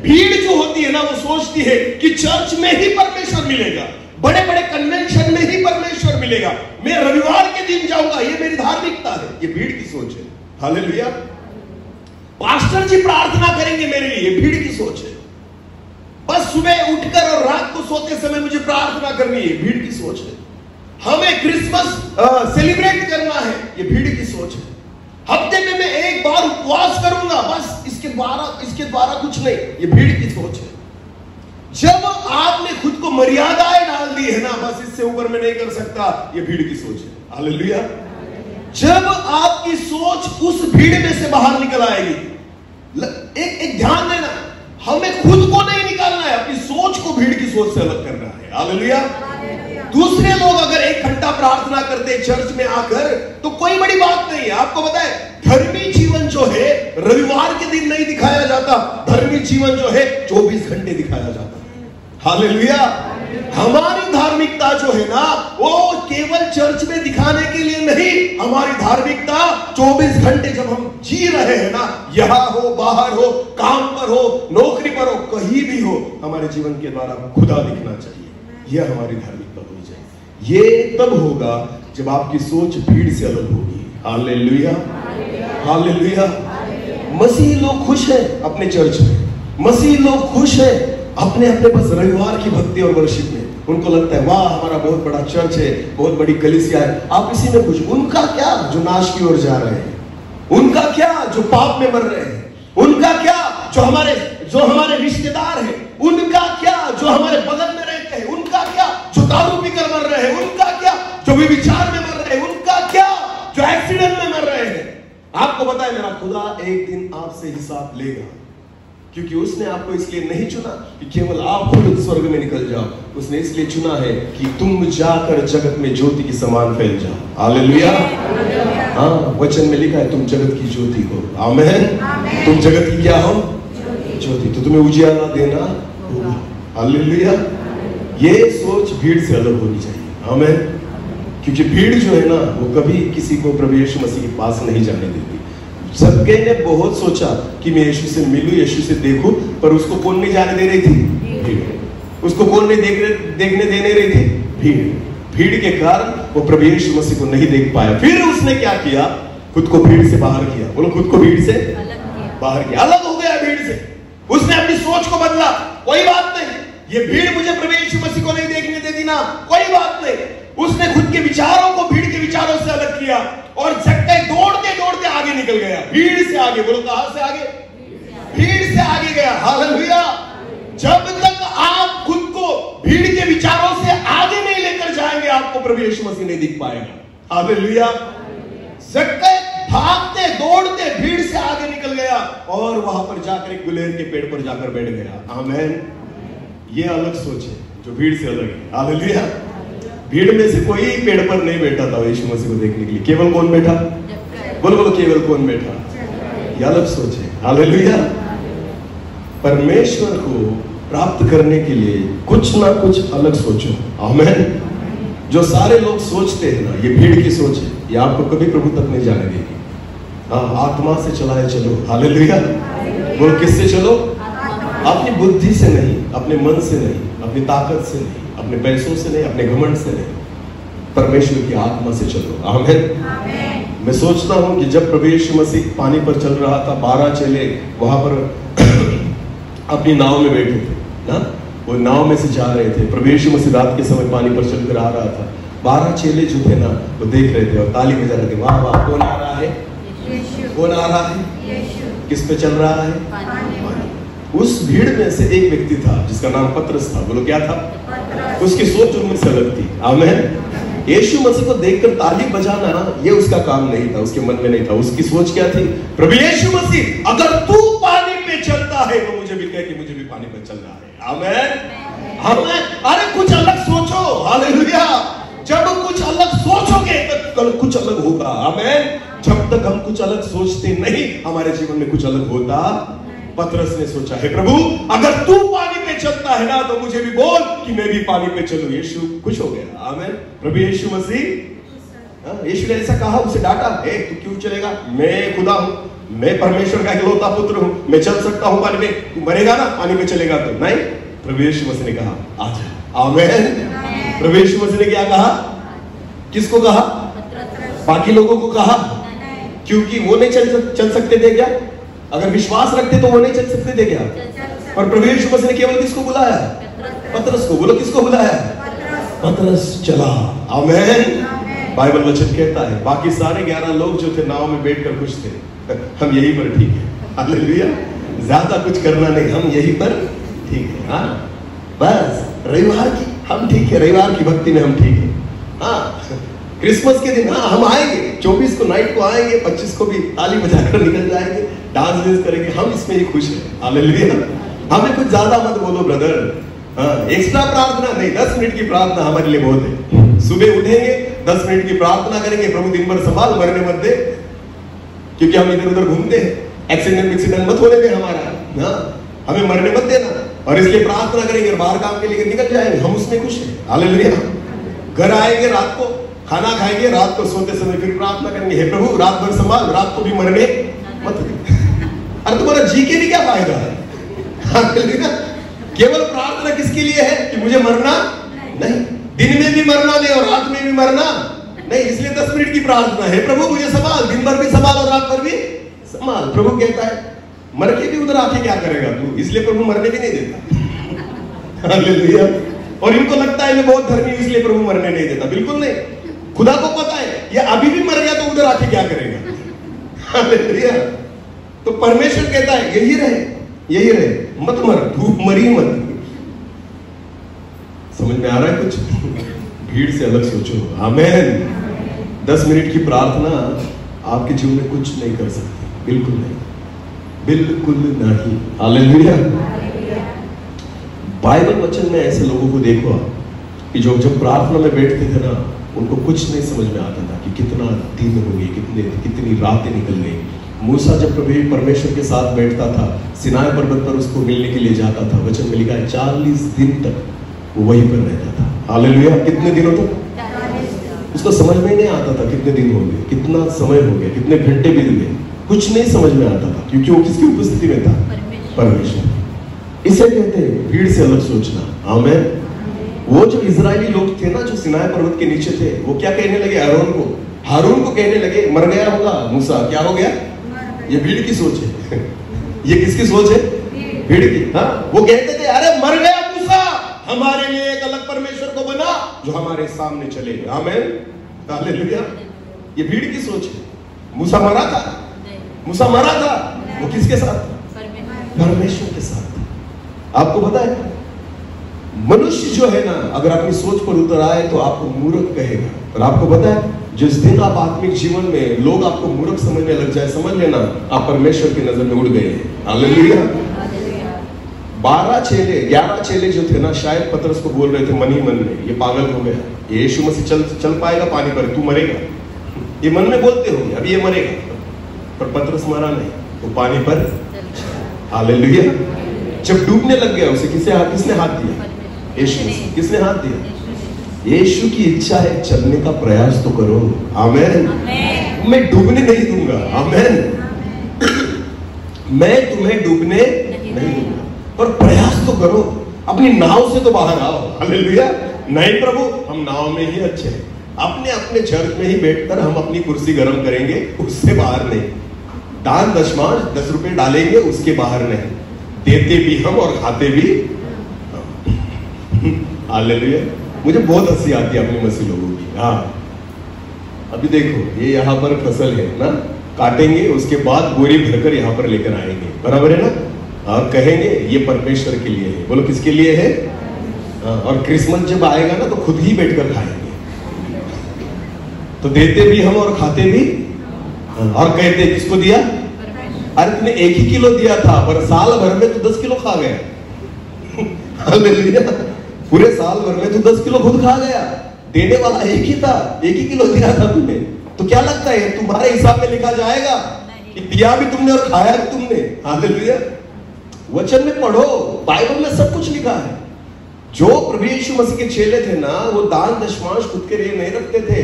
भीड़ जो होती है ना, वो सोचती है कि चर्च में ही परमेश्वर मिलेगा, बड़े बड़े कन्वेंशन में ही परमेश्वर मिलेगा, मैं रविवार के दिन जाऊंगा, ये मेरी धार्मिकता है। ये भीड़ की सोच है। हालेलुया। पास्टर जी प्रार्थना करेंगे मेरे लिए, ये भीड़ की सोच है। बस सुबह उठकर और रात को सोते समय मुझे प्रार्थना करनी है, भीड़ की सोच है। हमें क्रिसमस सेलिब्रेट करना है, ये भीड़ की सोच है। हफ्ते में मैं एक बार उपवास करूंगा, बस इसके द्वारा कुछ नहीं, ये भीड़ की सोच है। जब आपने खुद को मर्यादाएं डाल दी है ना, बस इससे ऊपर मैं नहीं कर सकता, ये भीड़ की सोच है। हालेलुया। जब आपकी सोच उस भीड़ में से बाहर निकल आएगी, एक ध्यान देना, हमें खुद को नहीं निकालना है, अपनी सोच को भीड़ की सोच से अलग करना है। हालेलुया। दूसरे लोग अगर 1 घंटा प्रार्थना करते चर्च में आकर, तो कोई बड़ी बात नहीं है। आपको पता है, धर्मी जीवन जो है रविवार के दिन नहीं दिखाया जाता, धर्मी जीवन जो है 24 घंटे दिखाया जाता है। हालेलुया। हमारी धार्मिकता जो है ना, वो केवल चर्च में दिखाने के लिए नहीं, हमारी धार्मिकता 24 घंटे जब हम जी रहे हैं ना, यहां हो, बाहर हो, काम पर हो, नौकरी पर हो, कहीं भी हो, हमारे जीवन के द्वारा खुदा दिखना चाहिए। यह हमारी धार्मिकता होनी चाहिए। ये तब होगा जब आपकी सोच भीड़ से अलग होगी। हालेलुया। हालेलुया। मसीह लोग खुश हैं अपने चर्च में, मसीह लोग खुश हैं अपने बस रविवार की भक्ति और वर्शिप में। उनको लगता है वाह हमारा बहुत बड़ा चर्च है, बहुत बड़ी कलीसिया है, आप इसी में खुश। उनका क्या जो नाश की ओर जा रहे हैं, उनका क्या जो पाप में मर रहे हैं, उनका क्या जो हमारे रिश्तेदार हैं, उनका क्या जो हमारे बगल में रहते हैं, उनका क्या जो दारू पीकर मर रहे हैं, उनका क्या जो विचार में मर रहे हैं, उनका क्या जो एक्सीडेंट में मर रहे हैं। आपको पता है मेरा खुदा एक दिन आपसे हिसाब लेगा, क्योंकि उसने आपको इसलिए नहीं चुना कि केवल आप खुद स्वर्ग में निकल जाओ, उसने इसलिए चुना है कि तुम जाकर जगत में ज्योति की समान फैल जाओ। हालेलुया। हाँ, वचन में लिखा है तुम जगत की ज्योति हो। आमीन। तुम जगत की क्या हो? ज्योति। तो तुम्हें उजियाला देना होगा। हालेलुया। ये सोच भीड़ से अलग होनी चाहिए। आमीन। क्योंकि भीड़ जो है ना, वो कभी किसी को प्रभु यीशु मसीह के पास नहीं जाने देती। सबके ने बहुत सोचा कि मैं यीशु से मिलूं, यीशु से देखूं, पर उसको कौन नहीं जाने दे रही थी? भीड़। उसको कौन नहीं देखने देने रही थी? भीड़। भीड़ के कारण वो प्रभु यीशु मसीह को नहीं देख पाया। फिर उसने क्या किया? खुद को भीड़ से बाहर किया। बोलो, खुद को भीड़ से बाहर किया, अलग हो गया भीड़ से। उसने अपनी सोच को बदला। कोई बात नहीं, ये भीड़ मुझे प्रभु यीशु मसीह को नहीं देखने देती ना, कोई बात नहीं। उसने खुद के विचारों को भीड़ के विचारों से अलग किया और झटके दौड़ते दौड़ते आगे निकल गया। भीड़ से आगे। बोलो, कहां से आगे? भीड़ से आगे गया। हालेलुया। जब तक आप खुद को भीड़ के विचारों से आगे नहीं लेकर जाएंगे, आपको प्रभु यीशु मसीह नहीं दिख पाएगा। हालेलुया। झटके भागते दौड़ते भीड़ से आगे निकल गया और वहां पर जाकर एक गुलेर के पेड़ पर जाकर बैठ गया। आमीन। ये अलग सोच है जो भीड़ से अलग है। हालेलुया। भीड़ में से कोई पेड़ पर नहीं बैठा था यीशु मसीह को देखने के लिए। केवल कौन बैठा? बोलो, केवल कौन बैठा? ये अलग सोच है। हालेलुया। परमेश्वर को प्राप्त करने के लिए कुछ ना कुछ अलग सोचो। आमीन। जो सारे लोग सोचते हैं ना, ये भीड़ की सोच है, ये आपको कभी प्रभु तक नहीं जाने देगी। हाँ, आत्मा से चलाए चलो। हालेलुया। बोलो, किससे चलो? अपनी बुद्धि से नहीं, अपने मन से नहीं, अपनी ताकत से नहीं, अपने पैसों से नहीं, अपने घमंड से नहीं, परमेश्वर की आत्मा से चलो। आमीन। मैं सोचता हूं कि जब प्रभु यीशु मसीह पानी पर चल रहा था, 12 चेले वहां पर अपनी नाव में बैठे थे ना, वो नाव में से जा रहे थे। प्रभु यीशु मसीह रात के समय पानी पर चलकर आ रहा था। 12 चेले जो थे ना, वो देख रहे थे और ताली बजा रहे थे, वाह वाह, कौन आ रहा है? कौन आ रहा है? किस पे चल रहा है? पानी। उस भीड़ में से एक व्यक्ति था जिसका नाम पतरस था। बोलो, क्या था? उसकी सोच उनमें से अलग थी। आमीन। यीशु मसीह को देखकर ताली बजाना ये उसका काम नहीं था, उसके मन में नहीं था। उसकी सोच क्या थी? प्रभु यीशु मसीह, अगर तू पानी पे चलता है तो मुझे भी कह कि मुझे भी पानी पे चलना है। आमीन। आमीन। अरे कुछ अलग सोचो। हालेलुया। जब कुछ अलग सोचोगे तब कुछ अलग होगा। आमीन। जब तक हम कुछ अलग सोचते नहीं, हमारे जीवन में कुछ अलग होता। पतरस ने सोचा, है प्रभु, अगर तू पानी पे चलता है ना, तो मुझे भी बोल कि मैं भी पानी पे चलूं। यीशु खुश हो गया। आमीन। प्रभु यीशु मसीह, यीशु ने ऐसा कहा, उसे डांटा, ए तू क्यों चलेगा? मैं खुदा हूं, मैं परमेश्वर का इकलौता पुत्र हूं, मैं चल सकता हूं पानी में। तू मरेगा ना पानी में चलेगा तो? नहीं। प्रभु यीशु मसीह ने कहा, आजा। आमीन। प्रभु यीशु मसीह ने क्या कहा? किसको कहा? बाकी लोगों को कहा, क्योंकि वो नहीं चल सकते थे क्या? अगर विश्वास रखते तो वो नहीं चल सकते थे क्या? पर प्रभु यीशु मसीह ने केवल किसको बुलाया? पतरस को। बोलो, किसको बुलाया? पतरस चला। आमीन। बाइबल वचन कहता है, बाकी सारे 11 लोग जो थे नाव में बैठकर खुश थे। हम यहीं पर ठीक है। हालेलुया। ज्यादा कुछ करना नहीं, हम यहीं पर ठीक है। हाँ, बस रविवार की हम ठीक है, रविवार की भक्ति में हम ठीक है। हाँ, क्रिसमस के दिन हाँ हम आएंगे, 24 को नाइट को आएंगे, 25 को भी ताली बजाकर निकल जाएंगे, डांस वांस करेंगे, हम इसमें ही खुश हैं। हालेलुया। हमें कुछ ज्यादा मत बोलो ब्रदर। हाँ, एक्स्ट्रा प्रार्थना नहीं, 10 मिनट की प्रार्थना हमारे लिए बहुत है। सुबह उठेंगे, 10 मिनट की प्रार्थना करेंगे, प्रभु दिन भर संभाल, मरने मत दे, क्योंकि हम इधर उधर घूमते हैं। एक्सीडेंट मत होने दे हमारा। हाँ, हमें मरने मत देना, और इसलिए प्रार्थना करेंगे, बाहर काम के लिए निकल जाएंगे, हम उसमें खुश हैं। हालेलुया। घर आएंगे, रात को खाना खाएंगे, रात को सोते समय फिर प्रार्थना करेंगे, हे प्रभु रात भर संभाल, रात को भी मरने मत दे। अरे तुम्हारा जी के भी क्या फायदा है? केवल प्रार्थना किसके लिए है? कि मुझे मरना नहीं, दिन में भी मरना नहीं और रात में भी मरना नहीं। इसलिए 10 मिनट की प्रार्थना है, प्रभु मुझे संभाल, दिन भर भी संभाल और रात भर भी संभाल। प्रभु कहता है, मर के भी उधर आके क्या करेगा तू? इसलिए प्रभु मरने भी नहीं देता। हालेलुया। और इनको लगता है मैं बहुत धर्मी, इसलिए प्रभु मरने नहीं देता। बिल्कुल नहीं। खुदा को पता है ये अभी भी मर गया तो उधर आके क्या करेगा। हालेलुया। तो परमेश्वर कहता है यही रहे, यही रहे, मत मर, धूप मरी मत। समझ में आ रहा है कुछ? भीड़ से अलग सोचो। आमीन। 10 मिनट की प्रार्थना आपके जीवन में कुछ नहीं कर सकती, बिल्कुल नहीं, बिल्कुल नहीं। हालेलुया। बाइबल वचन में ऐसे लोगों को देखो कि जो जब प्रार्थना में बैठते थे ना, उनको कुछ नहीं समझ में आता था कि कितना दिन हो गए, कितनी रातें निकल गई। मूसा जब प्रभु परमेश्वर के साथ बैठता था, सिनाई पर्वत पर उसको मिलने के लिए जाता था, वचन में लिखा है 40 दिन तक वो वहीं पर रहता था। हालेलुया। कितने दिनों तक? उसको समझ में नहीं आता था कितने दिन हो गए, कितना समय हो गया, कितने घंटे बीत गए, कुछ नहीं समझ में आता था, क्योंकि वो किसकी उपस्थिति में था? परमेश्वर। इसे कहते हैं भीड़ से अलग सोचना। आमीन। वो जो इजरायली लोग थे ना, जो सिनाई पर्वत के नीचे थे, वो क्या कहने लगे? हारून को कहने लगे, मर गया होगा मूसा, क्या हो गया? ये भीड़ की सोच है। ये किसकी सोच है? भीड़ की। हाँ, वो कहते थे, अरे मर गया मूसा, हमारे लिए एक अलग परमेश्वर को बना जो हमारे सामने चले। आमीन। हालेलुया। ये भीड़ की सोच है। मूसा मरा था, मूसा मरा था, वो किसके साथ? परमेश्वर के साथ। आपको पता है, मनुष्य जो है ना, अगर अपनी सोच पर उतर आए तो आपको मूर्ख कहेगा। और आपको पता है, जिस दिन आप आत्मिक जीवन में लोग आपको मूर्ख समझने लग जाए, समझ लेना आप परमेश्वर की नजर में उड़ गए। हालेलुया। 11 चेले जो थे ना, शायद पतरस को बोल रहे थे मन ही मन में, ये पागल हो गया, यीशु मसीह चल पाएगा पानी पर, तू मरेगा। ये मन में बोलते होंगे अभी ये मरेगा, पर पतरस मरा नहीं, वो पानी पर। हालेलुया। जब डूबने लग गया उसे किसने हाथ दिया? यीशु मसीह। किसने हाथ दिया? यीशु की इच्छा है, चलने का प्रयास तो करो। आमेन। मैं डूबने नहीं दूंगा। आमेन। मैं तुम्हें डूबने नहीं दूंगा, पर प्रयास तो करो, अपनी नाव से तो बाहर आओ। हालेलुया। नहीं प्रभु, हम नाव में ही अच्छे हैं, अपने अपने चर्च में ही बैठकर हम अपनी कुर्सी गर्म करेंगे, उससे बाहर नहीं। दान दशमांश 10 रुपए डालेंगे, उसके बाहर नहीं। देते भी हम और खाते भी। हालेलुया। मुझे बहुत हंसी आती है अपने मसीह लोगों की। हाँ, अभी देखो ये यहाँ पर फसल है ना, काटेंगे, उसके बाद बोरी भरकर यहाँ पर लेकर आएंगे, बराबर है ना, और कहेंगे ये परमेश्वर के लिए है। बोलो किसके लिए है? और क्रिसमस जब आएगा ना तो खुद ही बैठकर खाएंगे। तो देते भी हम और खाते भी, और कहते किसको दिया? अरे तुमने 1 ही किलो दिया था, पर साल भर में तो 10 किलो खा गया। हालेलुया। पूरे साल भर में तो 10 किलो खुद खा गया। देने वाला एक ही था, 1 ही किलो दिया था तुमने। तो क्या लगता है तुम्हारे हिसाब में लिखा जाएगा कि दिया भी तुमने और खाया भी तुमने? हालेलुया। वचन में पढ़ो, बाइबल में सब कुछ लिखा है। जो प्रभु यीशु मसीह के चेले थे ना, वो दान दशमांश खुद के लिए नहीं रखते थे।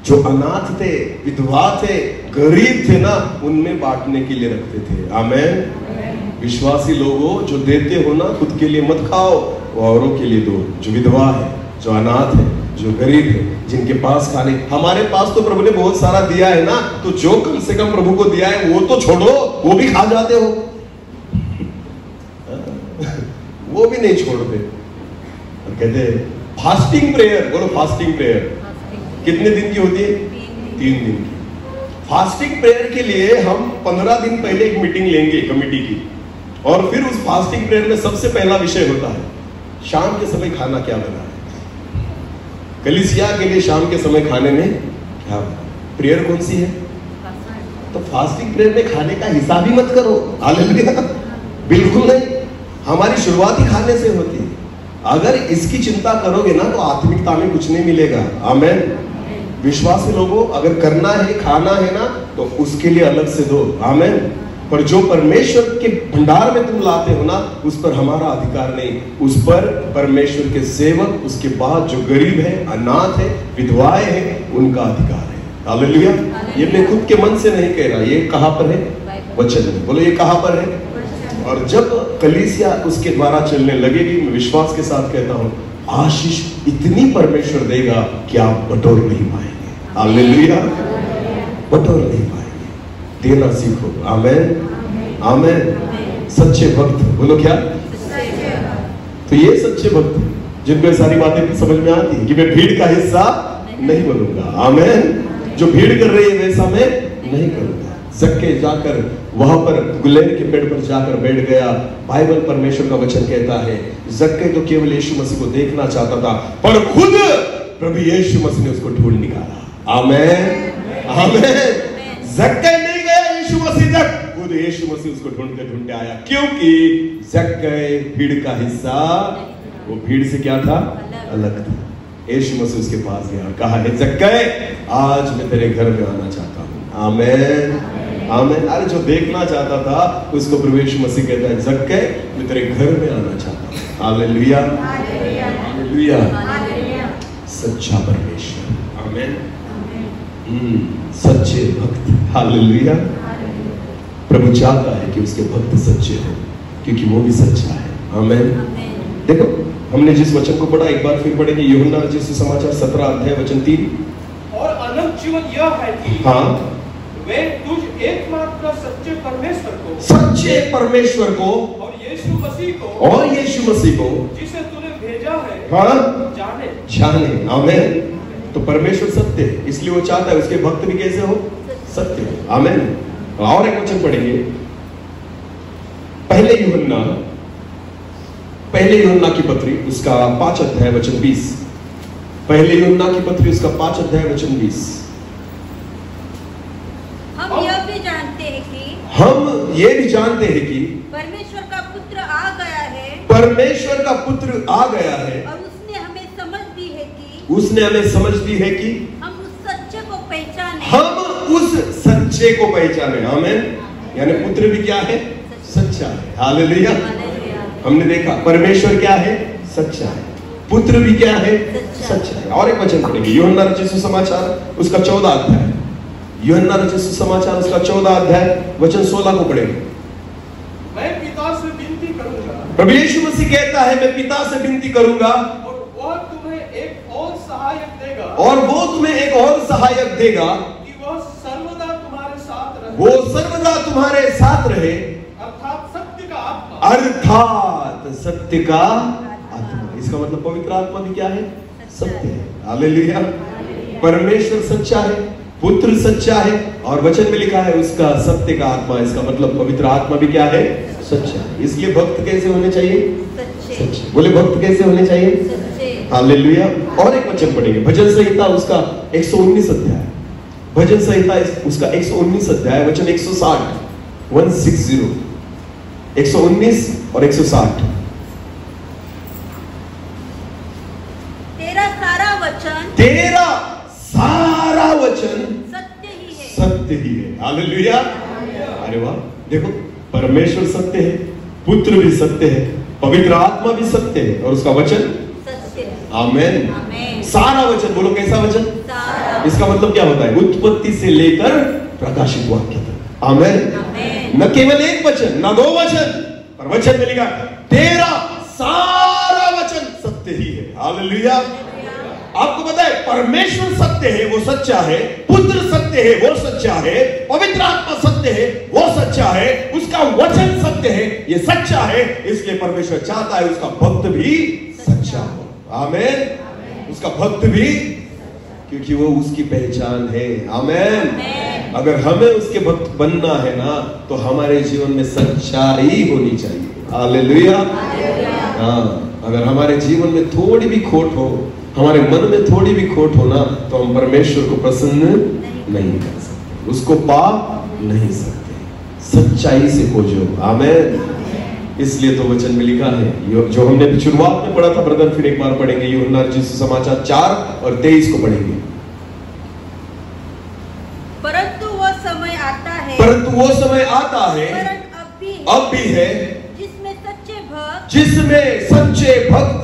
जो अनाथ थे, विधवा थे, गरीब थे ना, उनमें बांटने के लिए रखते थे। आमेन। विश्वासी लोगों, जो देते हो ना, खुद के लिए मत खाओ, औरों के लिए दो। जो विधवा है, जो अनाथ है, जो गरीब है, जिनके पास खाने, हमारे पास तो प्रभु ने बहुत सारा दिया है ना, तो जो कम से कम प्रभु को दिया है वो तो छोड़ो, वो भी खा जाते हो। वो भी नहीं छोड़ते। और कहते हैं फास्टिंग प्रेयर। बोलो फास्टिंग प्रेयर कितने दिन की होती है? 3 दिन की। फास्टिंग प्रेयर के लिए हम 15 दिन पहले एक मीटिंग लेंगे कमेटी की, और फिर उस फास्टिंग प्रेयर में सबसे पहला विषय होता है शाम के समय खाना क्या बना है। कलीसिया के लिए शाम के समय खाने में क्या बना। प्रेयर कौन सी है? तो फास्टिंग प्रेयर में खाने का हिसाब ही मत करो। हालेलुया। बिल्कुल नहीं। हमारी शुरुआत ही खाने से होती है। अगर इसकी चिंता करोगे ना तो आत्मिकता में कुछ नहीं मिलेगा। आमेन। विश्वासी लोगों, अगर करना है, खाना है ना, तो उसके लिए अलग से दो। आमेन। पर जो परमेश्वर के भंडार में तुम लाते हो ना, उस पर हमारा अधिकार नहीं। उस पर परमेश्वर के सेवक, उसके बाद जो गरीब है, अनाथ है, विधवाएं हैं, उनका अधिकार है। हालेलुया। ये मैं खुद के मन से नहीं कह रहा, ये कहां पर है? वचन में। बोलो ये कहां पर है? और जब कलीसिया उसके द्वारा चलने लगेगी, मैं विश्वास के साथ कहता हूं, आशीष इतनी परमेश्वर देगा कि आप बटोर नहीं पाएंगे। हालेलुया। बटोर नहीं पाएंगे। देना सीखो। आमेन। आमेन। सच्चे भक्त। बोलो क्या? तो ये सच्चे भक्त जिनको ये सारी बातें समझ में आती है कि मैं भीड़ का हिस्सा नहीं बनूंगा। आमेन। जो भीड़ कर रही है वैसा मैं नहीं करूंगा। जक्के जाकर वहां पर गुलेर के पेड़ पर जाकर बैठ गया। बाइबल, परमेश्वर का वचन कहता है, जक्के तो केवल यीशु मसीह को देखना चाहता था, पर खुद प्रभु यीशु मसीह ने उसको ढूंढ निकाला। आमेन। आमेन। जक्के नहीं गया यीशु मसीह तक, खुद यीशु मसीह उसको ढूंढते ढूंढते आया, क्योंकि जक्के भीड़ का हिस्सा, वो भीड़ से क्या था? अलग था। यीशु मसीह उसके पास गया, कहा है जक्के, आज मैं तेरे घर में आना चाहता हूं। आमेन। आमेन। अरे जो देखना चाहता था उसको प्रभु यीशु मसीह कहता है, जक्के मैं तेरे घर में आना चाहता हूं। हालेलुया। हालेलुया। सच्चा परमेश्वर। आमेन। सच्चे भक्त। हालेलुया। प्रभु चाहता है कि उसके भक्त सच्चे हो, क्योंकि वो भी सच्चा है। आमेन। देखो, हमने जिस वचन को पढ़ा, एक बार फिर पढ़ेंगे। यूहन्ना रचित सुसमाचार 17 अध्याय वचन 3। और अनंत जीवन यह है कि हाँ, वे तुझ एकमात्र सच्चे परमेश्वर को, सच्चे परमेश्वर को, और यीशु मसीह को, और यीशु मसीह को, जिसे तूने भेजा है, हाँ, जाने। आमेन। तो परमेश्वर सत्य है, इसलिए वो चाहता है उसके भक्त भी कैसे हो? सत्य हो। आमेन। और एक वचन पढ़ेंगे, पहले यूहन्ना की पत्री, उसका 5 अध्याय वचन 20। पहले यूहन्ना की पत्री, उसका 5 अध्याय वचन 20। हम यह भी जानते हैं कि परमेश्वर का पुत्र आ गया है, परमेश्वर का पुत्र आ गया है, और उसने हमें समझ दी है कि हम उस सच्चे को पहचाने। हम उस सच्चे को पहचाने। आमेन। यानी पुत्र भी क्या है? सच्चा है। हालेलुया। हमने देखा परमेश्वर क्या है? सच्चा है। पुत्र भी क्या है? सच्चा है। और एक वचन पढ़ेंगे, यूहन्ना रचित सुसमाचार उसका 14 अध्याय, यूहन्ना रचित सुसमाचार उसका 14 अध्याय वचन 16 को पढ़ेंगे। मैं पिता से विनती करूंगा, प्रभु यीशु मसीह कहता है मैं पिता से विनती करूंगा और वह तुम्हें एक और सहायक देगा, और वो तुम्हें एक और सहायक देगा कि वह सर्वदा तुम्हारे साथ रहे, वो सर्वदा तुम्हारे साथ रहे, अर्थात सत्य का आत्मा, अर्थात सत्य का आत्मा। इसका मतलब पवित्र आत्मा भी क्या है? सत्य है। हालेलुया। परमेश्वर सच्चा है, पुत्र सच्चा है, और वचन में लिखा है उसका सत्य का आत्मा। इसका मतलब पवित्र आत्मा भी क्या है? सच्चा है। इसलिए भक्त कैसे होने चाहिए? सच्चे। बोले भक्त कैसे होने चाहिए? सच्चे। हालेलुया। और एक वचन पढ़ेंगे, भजन संहिता उसका 119 अध्याय, भजन संहिता उसका 119 अध्याय वचन 160, 160, 119 और 160। तेरा सारा वचन, तेरा सारा वचन सत्य ही है, सत्य ही है। हालेलुया। अरे वाह, देखो परमेश्वर सत्य है, पुत्र भी सत्य है, पवित्र आत्मा भी सत्य है, और उसका वचन सत्य है। आमेन। आमेन। सारा वचन, बोलो कैसा वचन? सारा। इसका मतलब क्या होता है? उत्पत्ति से लेकर प्रकाशित वाक्य तक। आमेन। आमेन। न केवल एक वचन, न 2 वचन, पर वचन में लिखा तेरा सारा वचन सत्य ही है। हालेलुया। आपको पता है परमेश्वर सत्य है, वो सच्चा है, पुत्र सत्य है, वो सच्चा है, पवित्र आत्मा सत्य है, वो सच्चा है, उसका वचन सत्य है, ये सच्चा है। इसलिए परमेश्वर चाहता है उसका भक्त भी सच्चा हो। आमेन। उसका भक्त भी, क्योंकि वो उसकी पहचान है। आमेन। अगर हमें उसके भक्त बनना है ना, तो हमारे जीवन में सच्चाई होनी चाहिए। हालेलुया। हाँ, अगर हमारे जीवन में थोड़ी भी खोट हो, हमारे मन में थोड़ी भी खोट हो ना, तो हम परमेश्वर को प्रसन्न नहीं कर सकते, उसको पा नहीं सकते। सच्चाई से खोजो। आमेन। इसलिए तो वचन में लिखा है, जो हमने शुरुआत में पढ़ा था ब्रदर, फिर एक बार पढ़ेंगे, यूहन्ना रचित सुसमाचार 4 और 23 को पढ़ेंगे। परंतु वो समय आता है, परंतु वो समय आता है, अब भी है, जिसमें सच्चे भक्त, जिसमें सच्चे भक्त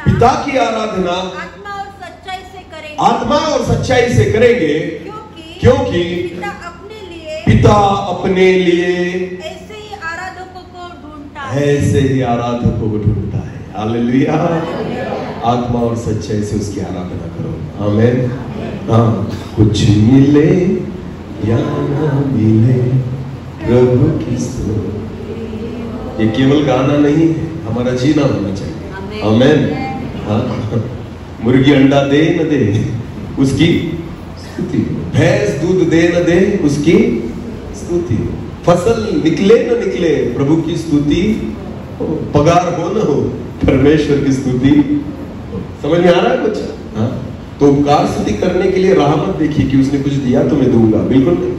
पिता की आराधना आत्मा और सच्चाई से करेंगे, आत्मा और सच्चाई से करेंगे, क्योंकि पिता अपने लिए ऐसे ही आराधकों को ढूंढता है, ऐसे ही आराधकों को ढूंढता है। हालेलुया। आत्मा और सच्चाई से उसकी आराधना करो। आमेन। हाँ, कुछ मिले या ना मिले प्रभु की स्तुति, ये केवल गाना नहीं है, हमारा जीना होना चाहिए। आमेन। हाँ, मुर्गी अंडा दे न दे उसकी स्तुति, भैंस दूध दे न दे उसकी स्तुति, फसल निकले न निकले प्रभु की स्तुति, पगार हो न हो परमेश्वर की स्तुति। समझ में आ रहा है कुछ? हाँ, तो उपकार स्तुति करने के लिए राह मत देखिए कि उसने कुछ दिया तो मैं दूंगा, बिल्कुल नहीं।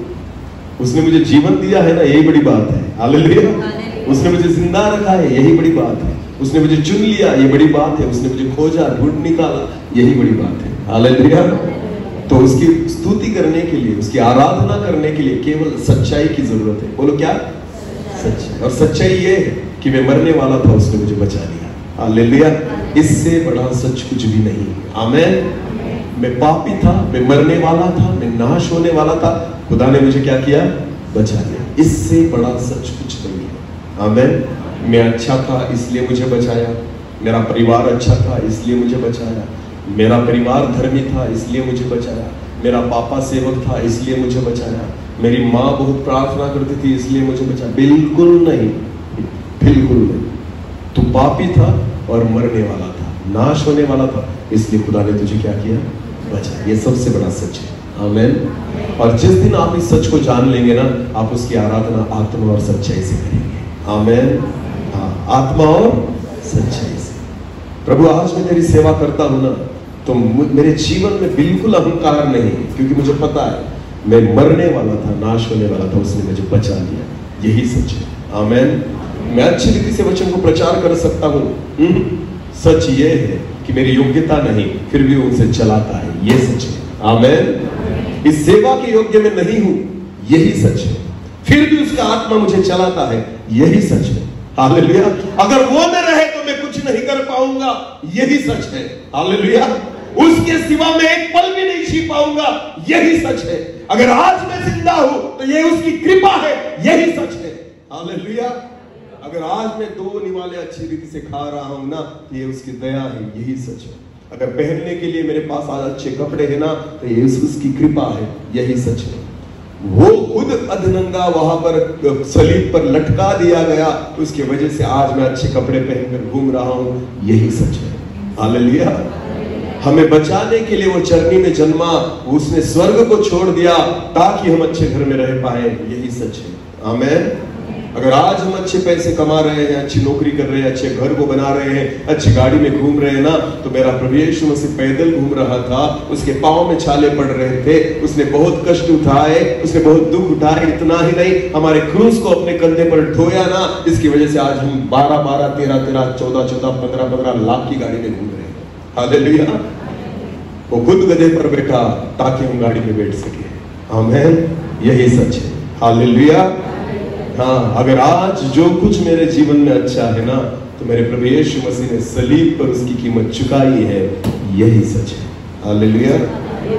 उसने मुझे जीवन दिया है ना, यही बड़ी बात है। हालेलुया। उसने मुझे जिंदा रखा है, यही बड़ी बात है। उसने मुझे चुन लिया, ये बड़ी बात है। उसने मुझे खोजा, ढूंढ निकाला, यही बड़ी बात है। हालेलुया। तो उसकी स्तुति करने के लिए, उसकी आराधना करने के लिए केवल सच्चाई की जरूरत है। बोलो क्या? सच्चाई। और सच्चाई ये है कि मैं मरने वाला था, उसने मुझे बचा लिया। हालेलुया। इससे बड़ा सच कुछ भी नहीं। आमेन। मैं पापी था, मैं मरने वाला था, मैं नाश होने वाला था, खुदा ने मुझे क्या किया? बचा लिया। इससे बड़ा सच कुछ नहीं है। आमेन। मैं अच्छा था इसलिए मुझे बचाया, मेरा परिवार अच्छा था इसलिए मुझे बचाया, मेरा परिवार धर्मी था इसलिए मुझे बचाया, मेरा पापा सेवक था इसलिए मुझे बचाया, मेरी माँ बहुत प्रार्थना करती थी इसलिए मुझे बचाया। बिल्कुल नहीं, बिल्कुल नहीं। तू पापी था और मरने वाला था, नाश होने वाला था, इसलिए खुदा ने तुझे क्या किया? बचाया। ये सबसे बड़ा सच है। आमेन। और जिस दिन आप इस सच को जान लेंगे ना, आप उसकी आराधना आत्मा और सच्चाई से करेंगे। आमेन। हाँ, आत्मा और सच्चाई से। प्रभु आज मैं तेरी सेवा करता हूं ना, तो मेरे जीवन में बिल्कुल अहंकार नहीं, क्योंकि मुझे पता है मैं मरने वाला था, नाश होने वाला था, उसने मुझे बचा लिया। यही सच है। आमेन। मैं अच्छी रीति से वचन को प्रचार कर सकता हूँ, सच ये है कि मेरी योग्यता नहीं, फिर भी उनसे चलाता है, ये सच है। आमेन। इस सेवा के योग्य में नहीं हूं, यही सच है, फिर भी उसका आत्मा मुझे चलाता है, यही सच है। हालेलुया। अगर वो न रहे तो मैं कुछ नहीं कर पाऊंगा, यही सच है। हालेलुया। उसके सिवा मैं एक पल भी नहीं जी पाऊंगा, यही सच है। अगर आज मैं जिंदा हूं तो ये उसकी कृपा है, यही सच है। हालेलुया। अगर आज मैं 2 निवाले अच्छी रीति से खा रहा हूं ना, तो ये उसकी दया है, यही सच है। अगर पहनने के लिए मेरे पास आज अच्छे कपड़े हैं ना, तो ये उसकी कृपा है, यही सच है। वो खुद अधनंगा वहां पर सलीब पर लटका दिया गया, उसकी वजह से आज मैं अच्छे कपड़े पहनकर घूम रहा हूं, यही सच है। हालेलुया। हमें बचाने के लिए वो चरनी में जन्मा, उसने स्वर्ग को छोड़ दिया ताकि हम अच्छे घर में रह पाए, यही सच है। आमीन। अगर आज हम अच्छे पैसे कमा रहे हैं, अच्छी नौकरी कर रहे हैं, अच्छे घर को बना रहे हैं, अच्छी गाड़ी में घूम रहे हैं ना, तो मेरा प्रभु यीशु मसीह पैदल घूम रहा था, उसके पांव में छाले पड़ रहे थे, उसने बहुत कष्ट उठाए, उसने बहुत दुख उठाए। इतना ही नहीं, हमारे क्रूस को अपने कंधे पर ढोया ना, इसकी वजह से आज हम 12-12, 13-13, 14-14, 15-15 लाख की गाड़ी में घूम रहे हैं। हालेलुया। वो खुद गधे पर बैठा ताकि हम गाड़ी में बैठ सके। आमीन। यही सच है। हालेलुया। हाँ, अगर आज जो कुछ मेरे जीवन में अच्छा है ना, तो मेरे प्रभु यीशु मसीह ने सलीब पर उसकी कीमत चुकाई है, यही सच है। हालेलुया।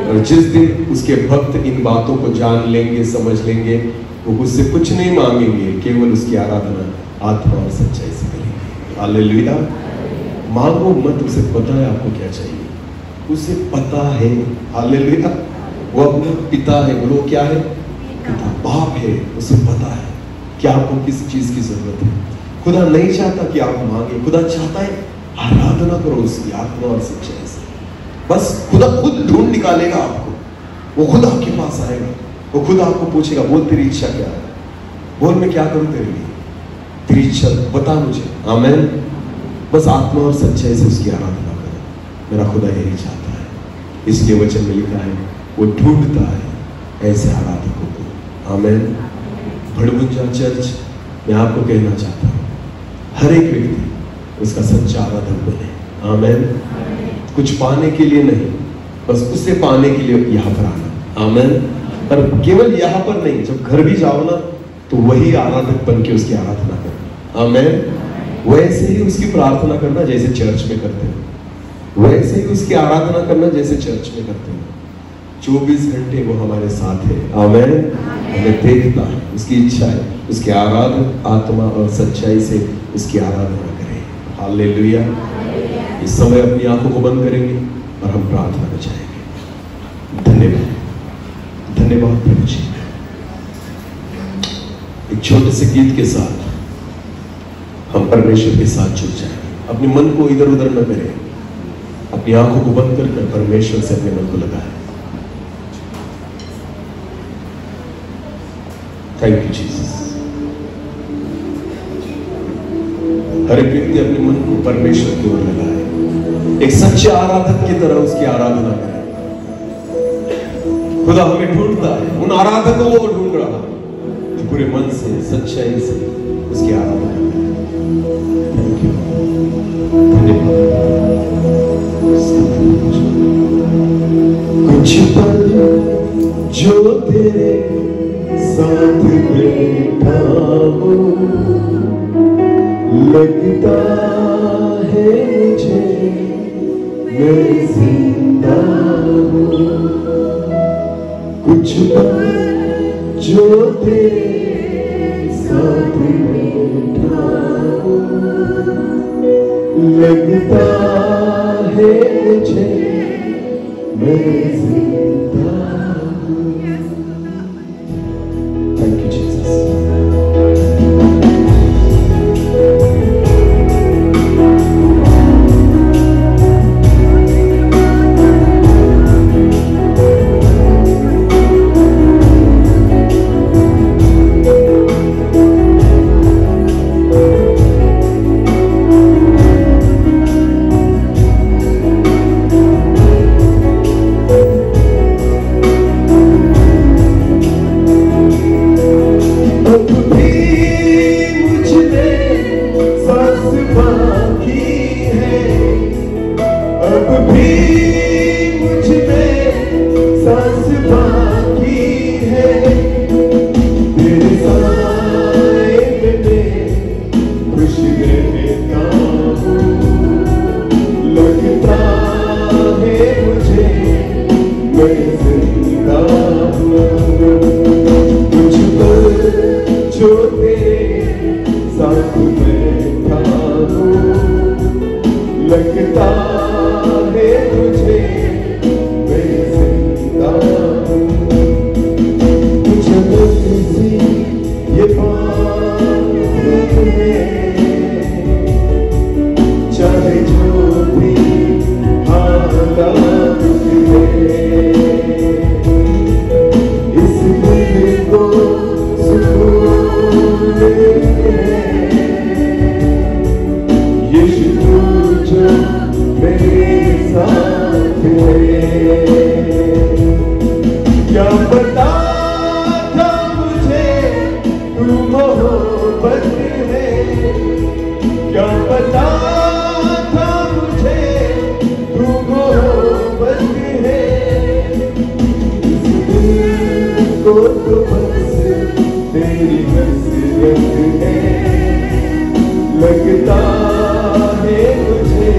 और जिस दिन उसके भक्त इन बातों को जान लेंगे, समझ लेंगे, वो उससे कुछ नहीं मांगेंगे, केवल उसकी आराधना आत्मा और सच्चाई से करेंगे। हालेलुया। मांगो मत, उसे पता है आपको क्या चाहिए, उसे पता है। हालेलुया। वो अपना पिता है, बोलो क्या है? पिता, बाप है, उसे पता है कि आपको किस चीज की जरूरत है। खुदा नहीं चाहता कि आप मांगे, खुदा चाहता है आराधना करो उसकी आत्मा और सच्चाई से। बस खुदा खुद ढूंढ निकालेगा आपको, वो खुद आपके पास आएगा, वो खुद आपको पूछेगा, बोल तेरी इच्छा क्या है, बोल मैं क्या करूं तेरे लिए, तेरी इच्छा बता मुझे। आमीन। बस आत्मा और सच्चाई से उसकी आराधना करो, मेरा खुदा यही चाहता है। इसलिए वचन में लिखा है, वो ढूंढता है ऐसे आराधकों को। आमीन। भड़बुंजा चर्च, मैं आपको कहना चाहता हूँ, हर एक व्यक्ति उसका सच्चा आराधक बने। आमीन। कुछ पाने के लिए नहीं, बस उसे पाने के लिए यहाँ पर आना। आमीन। पर केवल यहाँ पर नहीं, जब घर भी जाओ ना, तो वही आराधक बन के उसकी आराधना करना। आमीन। वैसे ही उसकी प्रार्थना करना जैसे चर्च में करते हैं, वैसे ही उसकी आराधना करना जैसे चर्च में करते हैं। 24 घंटे वो हमारे साथ है। आमीन। हमें देखता है, उसकी इच्छा है उसकी आराधना आत्मा और सच्चाई से उसकी आराधना करें। हालेलुया। इस समय अपनी आंखों को बंद करेंगे और हम प्रार्थना में जाएंगे। धन्यवाद, धन्यवाद प्रभु जी। एक छोटे से गीत के साथ हम परमेश्वर के साथ जुड़ जाएंगे। अपने मन को इधर उधर न करें, अपनी आंखों को बंद कर परमेश्वर से अपने मन को लगाएं। Thank you Jesus. हर एक व्यक्ति अपने मन को परमेश्वर की ओर लगाए, एक सच्चे आराधक की तरह उसकी आराधना करे। खुदा हमें ढूंढता है, उन आराधकों को ढूंढ रहा है जो पूरे मन से सच्चाई से उसकी आराधना करे। थैंक यू, धन्यवाद। कुछ पल जो तेरे साथ बैठा हूँ, लगता है मुझे मैं जिंदा हूँ। कुछ पल जो तेरे साथ बैठा हूँ, लगता है मुझे मैं जिंदा हूँ। Thank you, Jesus. मोहब्बत है, क्या पता था मुझे तू मोहब्बत है। इस दिल को तो बस तेरी हसरत है, लगता है मुझे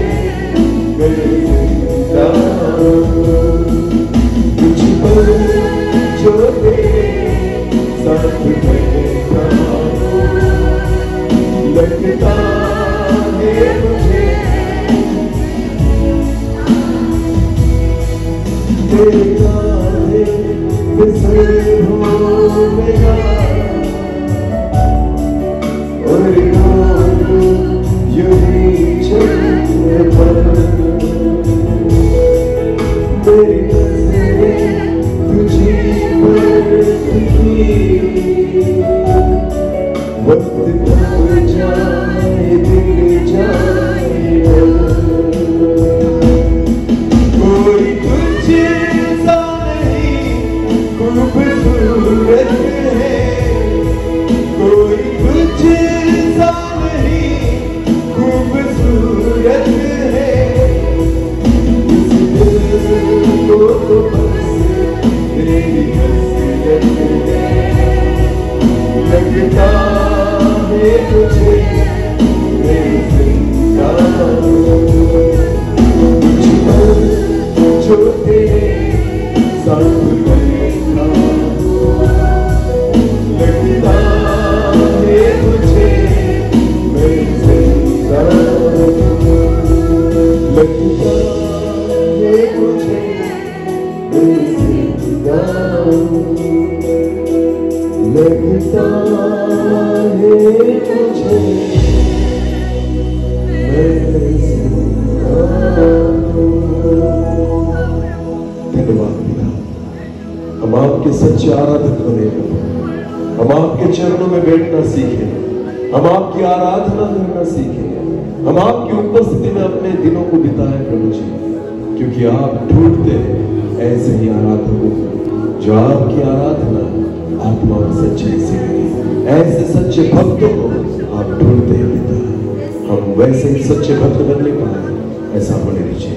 मैं जिंदा कुछ पल जो तेरे साथ बैठा, लगता है मुझे देखा है फिसल हो मेरा और यूं ही चलने पर मेरी नज़रें तुझी पर टिकी, वक्त थम जाए दिल जाए कोई तुझसा नहीं खूबसूरत है, कोई तुझसा नहीं खूबसूरत है। इस दिल को तो बस तेरी हसरत है, लगता है मुझे मैं जिंदा कुछ पल जो तेरे साथ बैठा, लगता है मुझे मैं जिंदा, लगता है मुझे मैं जिंदा, लगता है मुझे मैं जिंदा। धन्यवाद पिता, हम आपके सच्चे आराधक बने, हम आपके चरणों में बैठना सीखें, हम आपकी आराधना करना सीखें, हम आपकी उपस्थिति में अपने दिनों को बिताएं प्रभु जी, क्योंकि आप ढूंढते हैं ऐसे ही आराधकों को जो आपकी आराधना आत्मा और सच्चाई से करें। ऐसे सच्चे भक्तों को आप ढूंढते हैं पिता, हम वैसे ही सच्चे भक्त बनने पाए ऐसा बने दीजिए।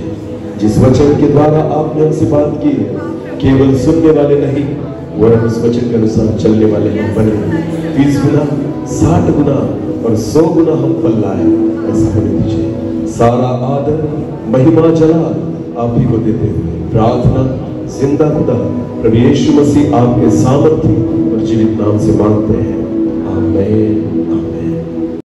जिस वचन के द्वारा आपने हमसे बात की है, केवल सुनने वाले नहीं वरन उस वचन के अनुसार चलने वाले हम बने, 30 गुना 60 गुना और 100 गुना हम फल लाए ऐसा बने दीजिए। सारा आदर महिमा जलाल आप ही को देते हुए प्रार्थना जिंदा खुदा प्रभु यीशु मसीह आपके सामर्थ्य और जीवित नाम से मांगते हैं, आमीन।